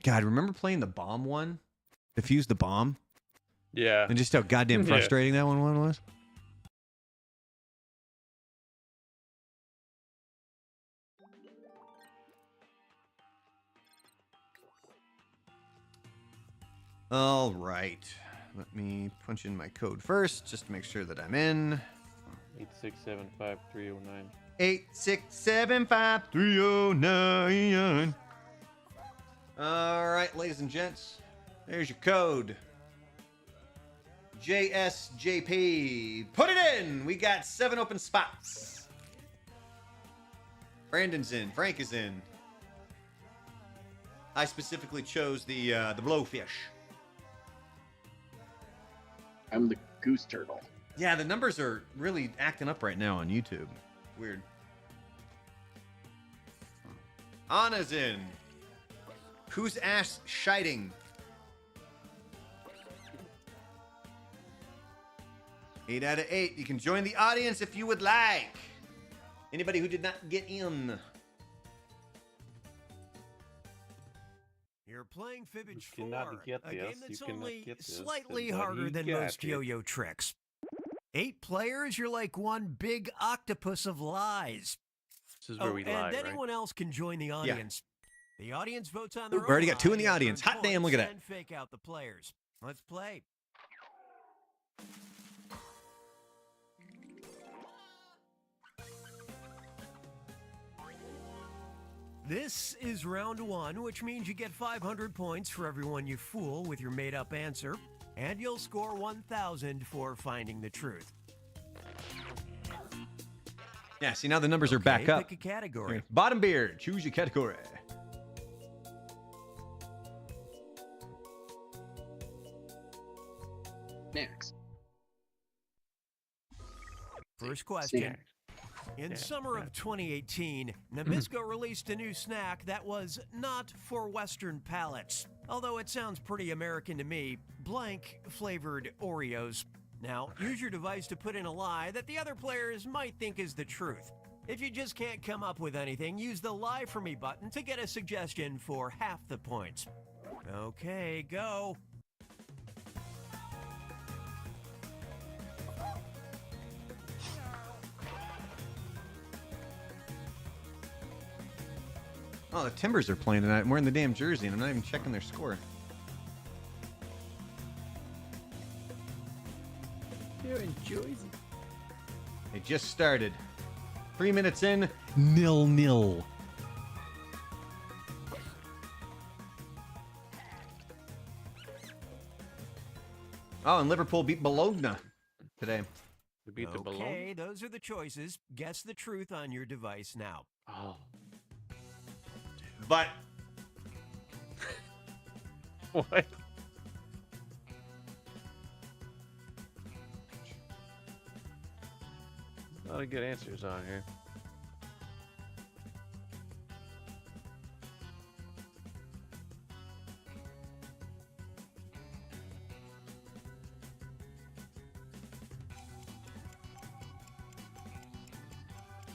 God, remember playing the bomb one? Defuse the bomb? Yeah. And just how goddamn Yeah. frustrating that one was? All right. Let me punch in my code first, just to make sure that I'm in. 8675309. 8675309. All right, ladies and gents, there's your code. JSJP. Put it in. We got 7 open spots. Brandon's in. Frank is in. I specifically chose the blowfish. I'm the goose turtle. Yeah, the numbers are really acting up right now on YouTube. Weird. Anna's in. Who's ass shiting? 8 out of 8. You can join the audience if you would like. Anybody who did not get in. You're playing Fibbage 4, cannot get a game this. that's You cannot only get this. slightly Nobody harder than got most it. yo-yo tricks. 8 players, you're like one big octopus of lies. This is where we lie, and right? anyone else can join the audience. The audience votes on their Ooh, own we already got 2 in lie the and audience. earn Hot damn, look at points that. and fake out the players. Let's play. This is round 1, which means you get 500 points for everyone you fool with your made-up answer, and you'll score 1,000 for finding the truth. Yeah, see, now the numbers are back up. Pick a category. Here. Bottom beard. Choose your category. Snacks. First question. Snack. In Yeah, summer of 2018, Nabisco released a new snack that was not for Western palates. Although it sounds pretty American to me, blank flavored Oreos. Now, use your device to put in a lie that the other players might think is the truth. If you just can't come up with anything, use the Lie For Me button to get a suggestion for half the points. Okay, go. Oh, the Timbers are playing tonight. I'm wearing the damn jersey, and I'm not even checking their score. You're in Jersey. They just started. 3 minutes in, 0-0. Oh, and Liverpool beat Bologna today. We beat the balloon. Okay, those are the choices. Guess the truth on your device now. Oh. But What? A lot of good answers on here.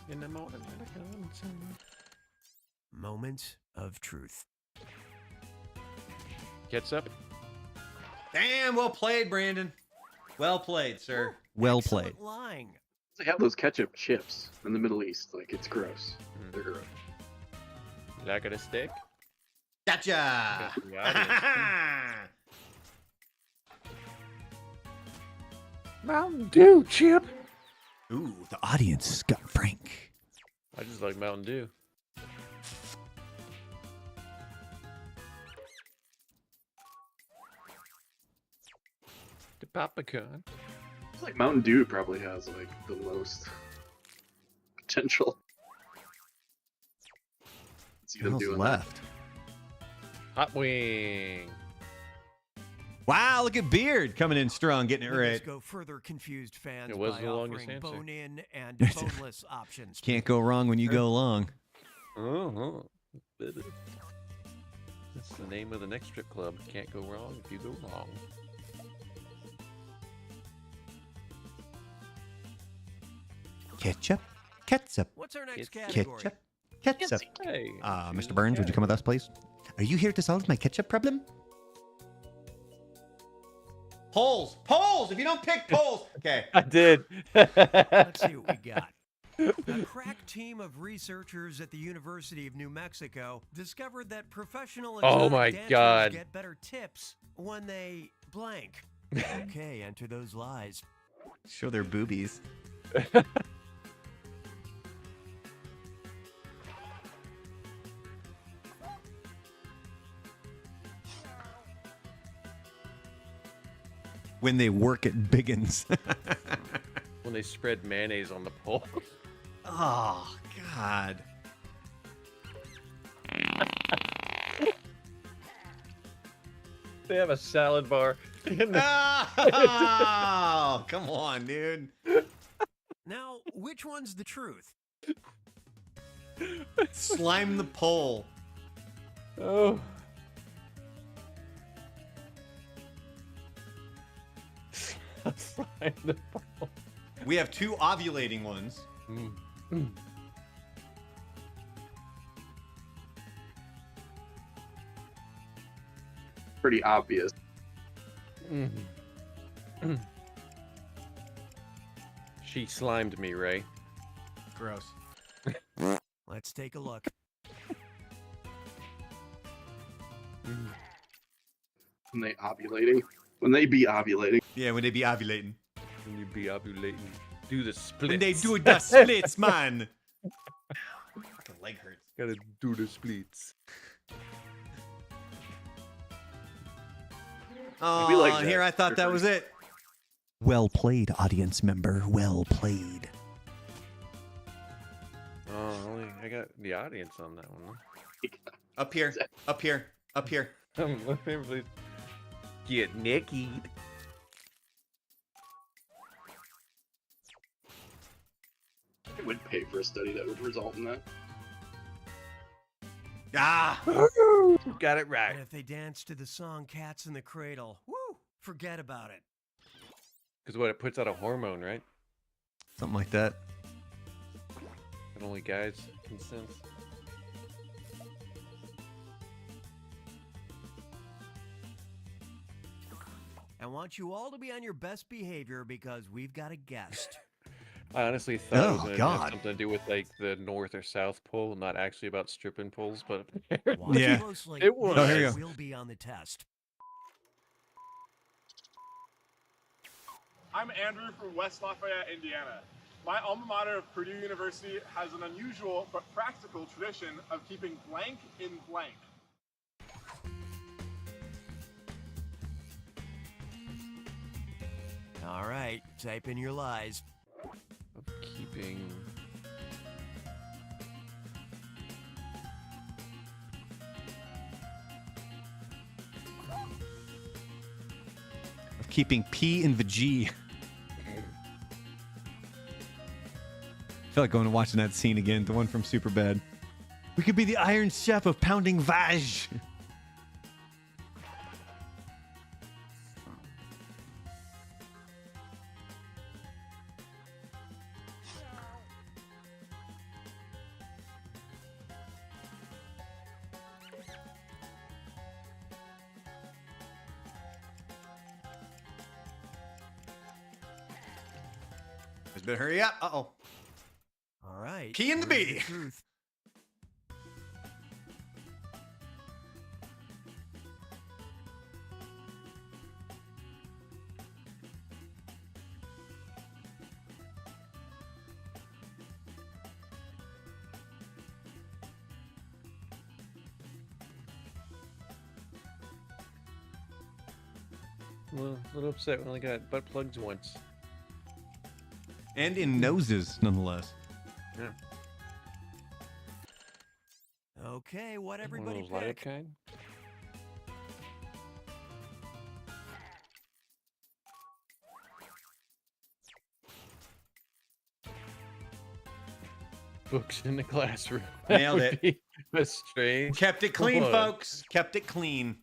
In the morning, when I come to- Moment of truth. Ketchup. damn, well played, Brandon. Well played, sir. Well played. Excellent lying. They have those ketchup chips in the Middle East. Like, it's gross. Mm. They're gross. Lack of a stick. Gotcha. Got the audience. Mountain Dew chip. Ooh, the audience got Frank. I just like Mountain Dew. The popcorn. It's like Mountain Dew probably has, like, the most potential. See them Who's doing left? Hot wing. Wow, look at Beard coming in strong, getting it right. Go further confused fans It was by the longest offering answer. bone-in and boneless options. Can't go wrong when you go long. Uh-huh. That's the name of the next strip club. Can't go wrong if you go wrong. Ketchup, ketchup, What's our next It's category? ketchup, ketchup. Hey. Mr. Burns, would you come with us, please? Are you here to solve my ketchup problem? Polls, polls. If you don't pick polls, okay. I did. Let's see what we got. A crack team of researchers at the University of New Mexico discovered that professional Oh exotic my dancers God. get better tips when they blank. Okay, enter those lies. Show their boobies. When they work at Biggins. When they spread mayonnaise on the pole. Oh, God. They have a salad bar. Oh, come on, dude. Now, which one's the truth? Slime the pole. Oh. Slime the pole. We have 2 ovulating ones. Pretty obvious. She slimed me, Ray. Gross. Let's take a look. When they ovulating. When they be ovulating. Yeah, when they be ovulating. When you be ovulating, do the splits. When they do the splits, man. Fucking leg hurts. Gotta do the splits. Oh, We like that. here I thought that was it. Well played, audience member. Well played. Oh, I got the audience on that one. Up here. Up here. Up here. Please. Get naked. I would pay for a study that would result in that. Ah! Got it right. And if they dance to the song Cats in the Cradle, woo, forget about it. Because what, it puts out a hormone, right? Something like that. That only guys can sense. I want you all to be on your best behavior because we've got a guest. I honestly thought it was Oh, going to God. have something to do with like the North or South Pole, not actually about stripping poles, but Watch Yeah. closely. It was. Oh, here you go. We'll be on the test. I'm Andrew from West Lafayette, Indiana. My alma mater of Purdue University has an unusual but practical tradition of keeping blank in blank. All right, type in your lies. of keeping. Of keeping P in the G. I feel like going and watching that scene again, the one from Superbad. We could be the Iron Chef of pounding vaj. Just better hurry up. Uh-oh. All right. Key in the where's B. Truth? Well, a little upset. We only got butt plugs once. And in noses, nonetheless. Yeah. Okay, what One of everybody those light up pick? kind. Books in the classroom. That Nailed would it. be a strange. Kept it clean, one. folks. Kept it clean.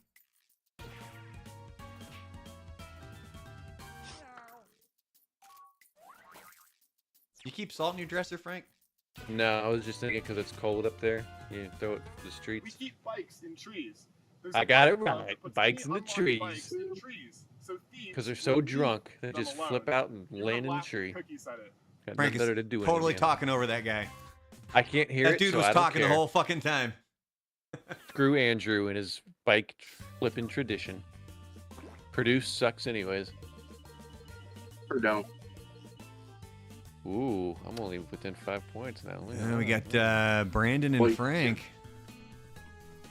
You keep salt in your dresser, Frank? No, I was just thinking because it's cold up there. You throw it to the We streets. keep bikes in trees. There's I a got it bike club right. that puts Bikes any in the unmarked bikes trees. in trees. So thieves Because they're will so leave drunk, they them just alone. flip out and You're land in the laugh tree. Cookie said it. Got Frank nothing better to do. is totally anymore. talking over that guy. I can't hear That it. dude so was I don't talking the care. whole fucking time. Screw Andrew and his bike flipping tradition. Produce sucks anyways. Or don't. Ooh, I'm only within 5 points now. We got Brandon and Frank.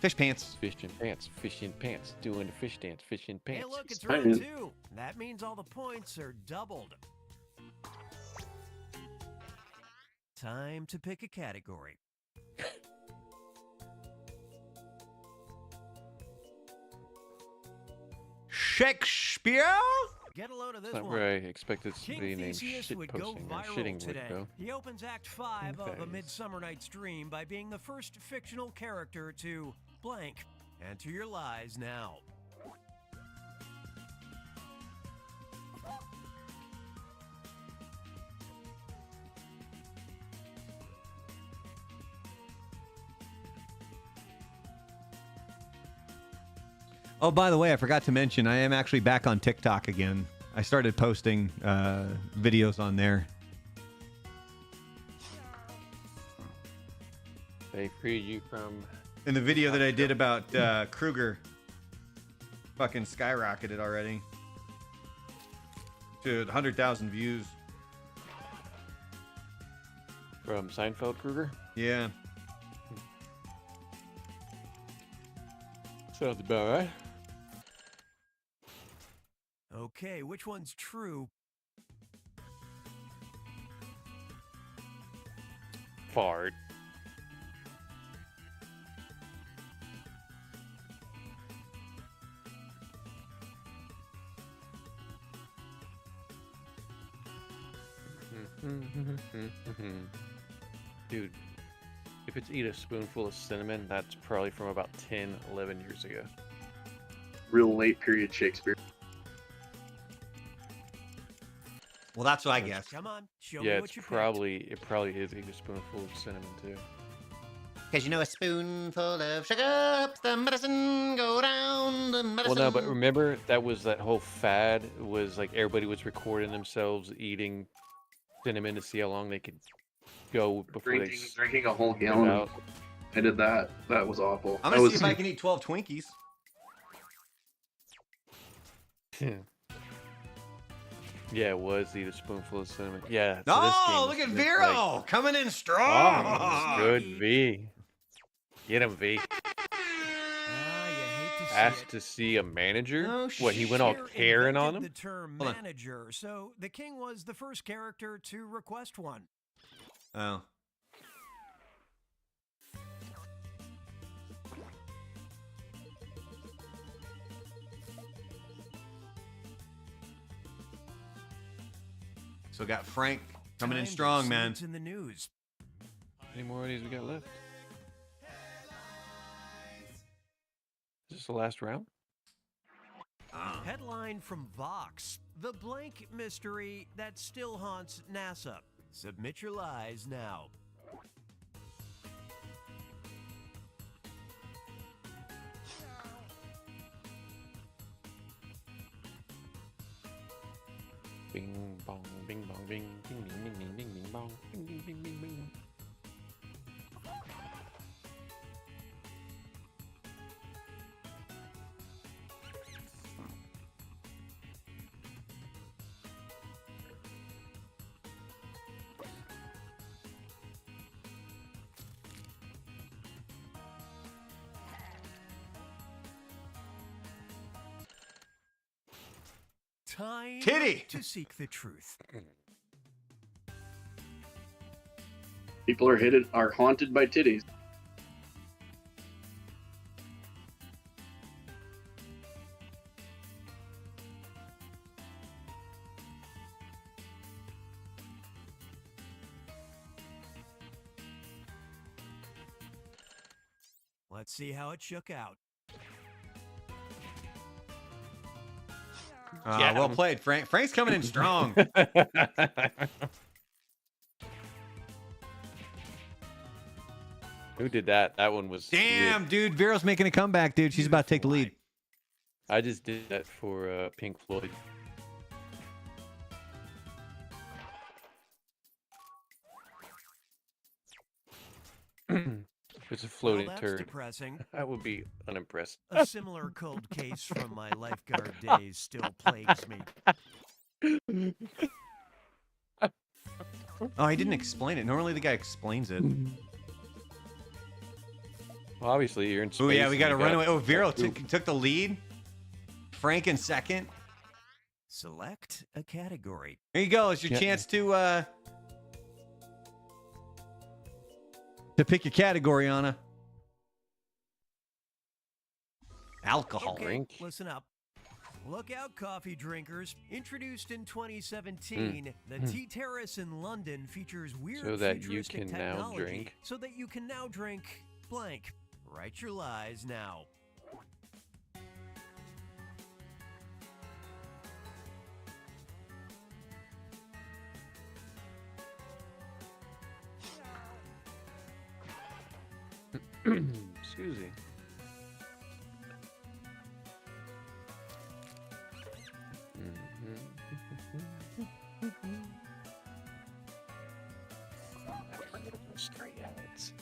Fish pants. Fish in pants. Fish in pants. Doing the fish dance. Fish in pants. Hey, look, it's round 2. That means all the points are doubled. Time to pick a category. Shakespeare? Get a load of this Not one. where I expected to King be named Theseus would go shitposting or viral shitting today. would go. He opens Act 5 of A Midsummer Night's Dream by being the first fictional character to blank. Enter your lies now. Oh, by the way, I forgot to mention, I am actually back on TikTok again. I started posting videos on there. They freed you from... And the video that I did about Kruger fucking skyrocketed already to 100,000 views. From Seinfeld Kruger? Yeah. Sounds about right. Okay, which one's true? Fart. Dude, if it's eat a spoonful of cinnamon, that's probably from about 10, 11 years ago. Real late period Shakespeare. Well, that's what I guess. Come on, show Yeah, me what it's you probably it probably is eat a spoonful of cinnamon too. Because you know a spoonful of sugar helps the medicine go down the medicine. Well, no, but remember that whole fad was like everybody was recording themselves eating cinnamon to see how long they could go before drinking a whole gallon. out. I did that. That was awful. I'm gonna see if I can eat 12 Twinkies. Yeah, it was eat a spoonful of cinnamon. Yeah. So Oh, look at Vero coming in strong. Oh, good V. Get him, V. Asked to see a manager. Oh, what, he went all Karen on him? The term manager, so the king was the first character to request one. Oh. So got Frank coming in strong, man. It's in the news. How many more of these we got left? Is this the last round? Headline from Vox: the blank mystery that still haunts NASA. Submit your lies now. Bing bong, bing bong, bing, bing, bing, bing, bing, bing, bing, bong, bing, bing, bing, bing, bing. Time Titty! to seek the truth. People are haunted by titties. Let's see how it shook out. Well played, Frank. Frank's coming in strong. Who did that? That one was... Damn, weird. dude. Vero's making a comeback, dude. She's about to take the lead. I just did that for Pink Floyd. It's a floating that's turd. depressing. I would be unimpressed. A similar cold case from my lifeguard days still plagues me. Oh, he didn't explain it. Normally the guy explains it. Well, obviously, you're in space. Oh, yeah, we got to and run you away. Oh, Vero took the lead. Frank in second. Select a category. Here you go. It's your chance to pick your category, Anna. Alcohol. Okay, listen up. Look out, coffee drinkers. Introduced in 2017, the Tea Terrace in London features weird futuristic technology so that you can now drink blank. Write your lies now. Excuse me. Straight ads.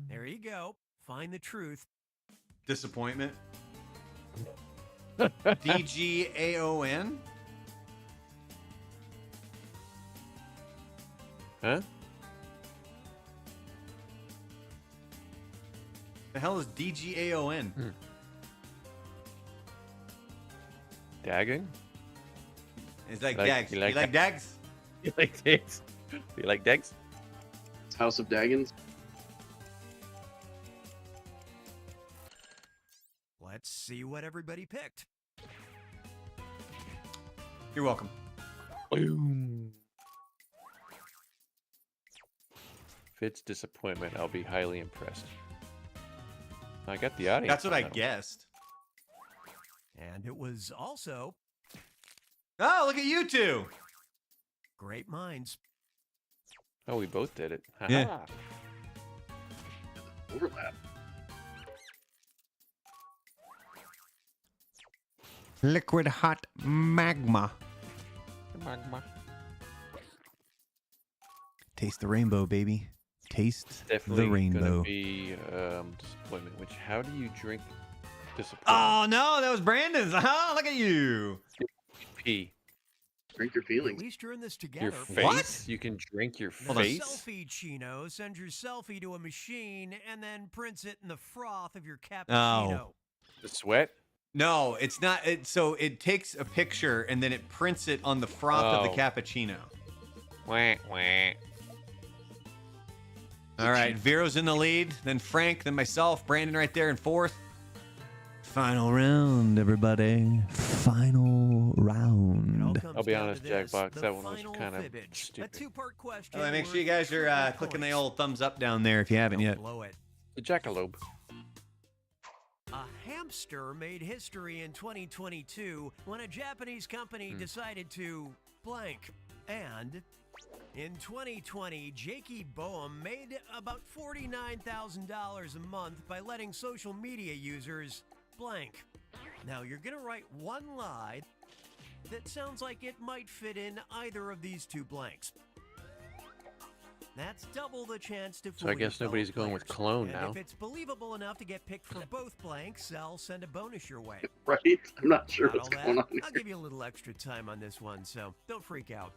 There you go. Find the truth. Disappointment. DGAON? Huh? The hell is DGAON? Dagging? It's like Dags. You like Dags? You like Dags? You like Dags? House of Daggins. Let's see what everybody picked. You're welcome. Boom. If it's disappointment, I'll be highly impressed. I got the audience. That's what I guessed. And it was also... Oh, look at you two. Great minds. Oh, we both did it. Yeah. Overlap. Liquid hot magma. Magma. Taste the rainbow, baby. Taste Definitely the rainbow. gonna be disappointment. Which, how do you drink disappointment? Oh no, that was Brandon's. Oh, look at you. Pee. Drink your At feelings. least you're in this together. Your face. What? You can drink your The face. selfie chino sends your selfie to a machine and then prints it in the froth of your cappuccino. Oh. The sweat. No, it's not. So it takes a picture and then it prints it on the froth of the cappuccino. Wah, wah. All right, Vero's in the lead, then Frank, then myself, Brandon right there in fourth. Final round, everybody. Final round. I'll be honest, Jackbox, that one was kind of A stupid. two-part question. Make sure you guys are clicking the old thumbs up down there if you haven't yet. Blow it. The jackalope. A hamster made history in 2022 when a Japanese company decided to blank. And in 2020, Jakey Boehm made about $49,000 a month by letting social media users blank. Now, you're going to write one lie that sounds like it might fit in either of these two blanks. That's double the chance to fool So I guess your nobody's fellow going with players. clone And now. if it's believable enough to get picked for both blanks, I'll send a bonus your way. Right? I'm not sure Not what's all going that. on here. I'll give you a little extra time on this one, so don't freak out.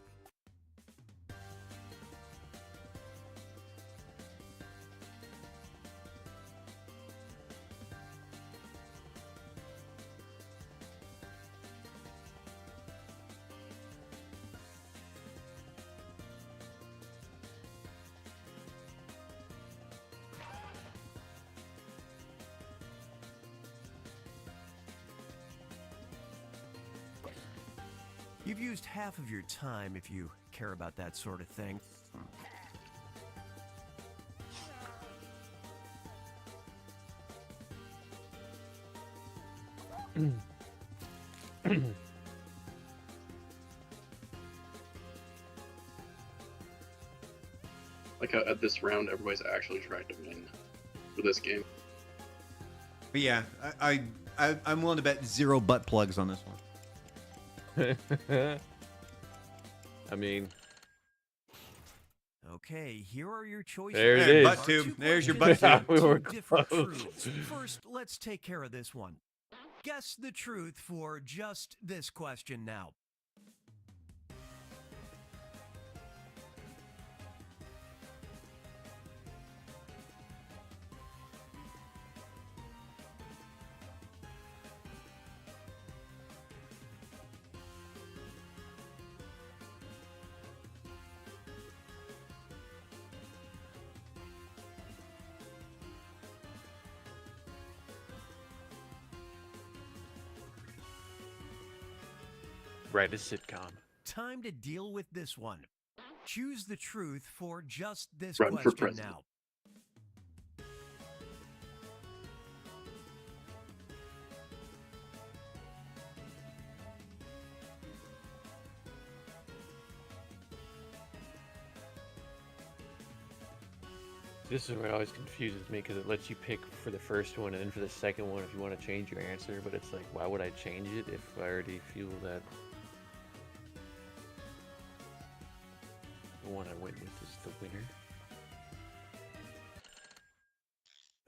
You've used half of your time if you care about that sort of thing. like how at this round everybody's actually trying to win for this game. But yeah, I'm willing to bet 0 butt plugs on this one. I mean, okay, here are your choices. There it is. Butt tube. There's your butt tube. We were Different close. truths. First, let's take care of this one. Guess the truth for just this question now. Write a sitcom. Time to deal with this one. Choose the truth for just this Run for question president. now. This is what always confuses me because it lets you pick for the first one and then for the second one if you want to change your answer. But it's like, why would I change it if I already feel that the one I went with is the winner?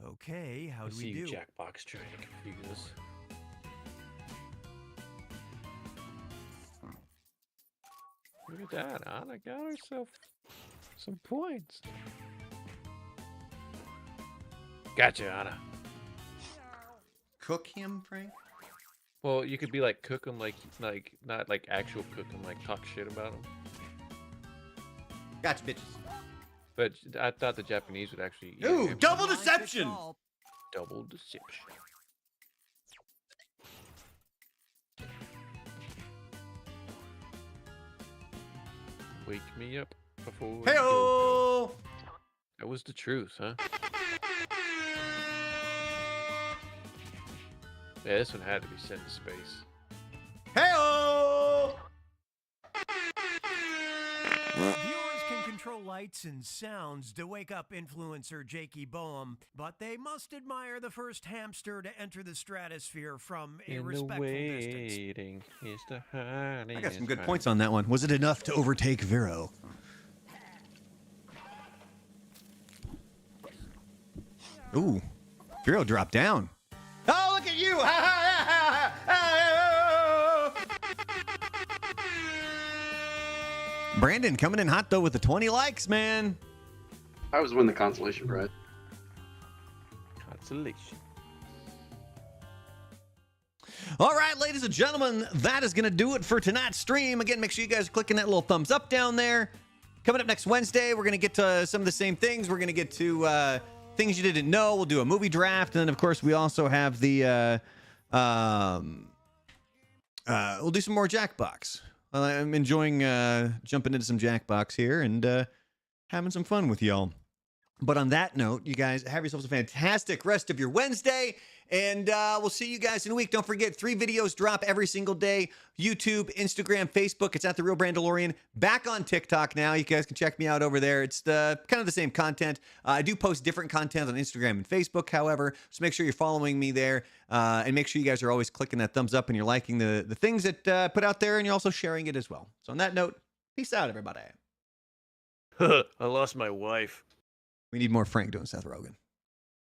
Okay, how I do see we you, do? JACKBOX, trying to confuse us. Look at that, Anna got herself some points. Gotcha, Anna. Cook him, Frank? Well, you could be like cook him, like not like actual cook him, like talk shit about him. Gotcha, bitches. But I thought the Japanese would actually. Ooh, yeah, double Like deception! it's all- double deception. Wake me up before. you go. Hey-oh! That was the truth, huh? Yeah, this one had to be sent to space. Hey-oh! Viewers can control lights and sounds to wake up influencer Jakey Boehm, but they must admire the first hamster to enter the stratosphere from a respectful distance. waiting is the honey. I got some good points on that one. Was it enough to overtake Vero? Ooh, Vero dropped down. Oh, look at you! Brandon coming in hot though with the 20 likes, man. I was winning the consolation prize. Consolation. All right, ladies and gentlemen, that is going to do it for tonight's stream. Again, make sure you guys are clicking that little thumbs up down there. Coming up next Wednesday, we're going to get to some of the same things. We're going to get to things you didn't know. We'll do a movie draft. And then, of course, we also have the... we'll do some more JACKBOX. I'm enjoying jumping into some JACKBOX here and having some fun with y'all. But on that note, you guys have yourselves a fantastic rest of your Wednesday. And we'll see you guys in a week. Don't forget, 3 videos drop every single day. YouTube, Instagram, Facebook. It's at The Real Brandalorian. Back on TikTok now. You guys can check me out over there. It's kind of the same content. I do post different content on Instagram and Facebook, however. So make sure you're following me there. And make sure you guys are always clicking that thumbs up and you're liking the things that put out there. And you're also sharing it as well. So on that note, peace out, everybody. I lost my wife. We need more Frank doing Seth Rogen.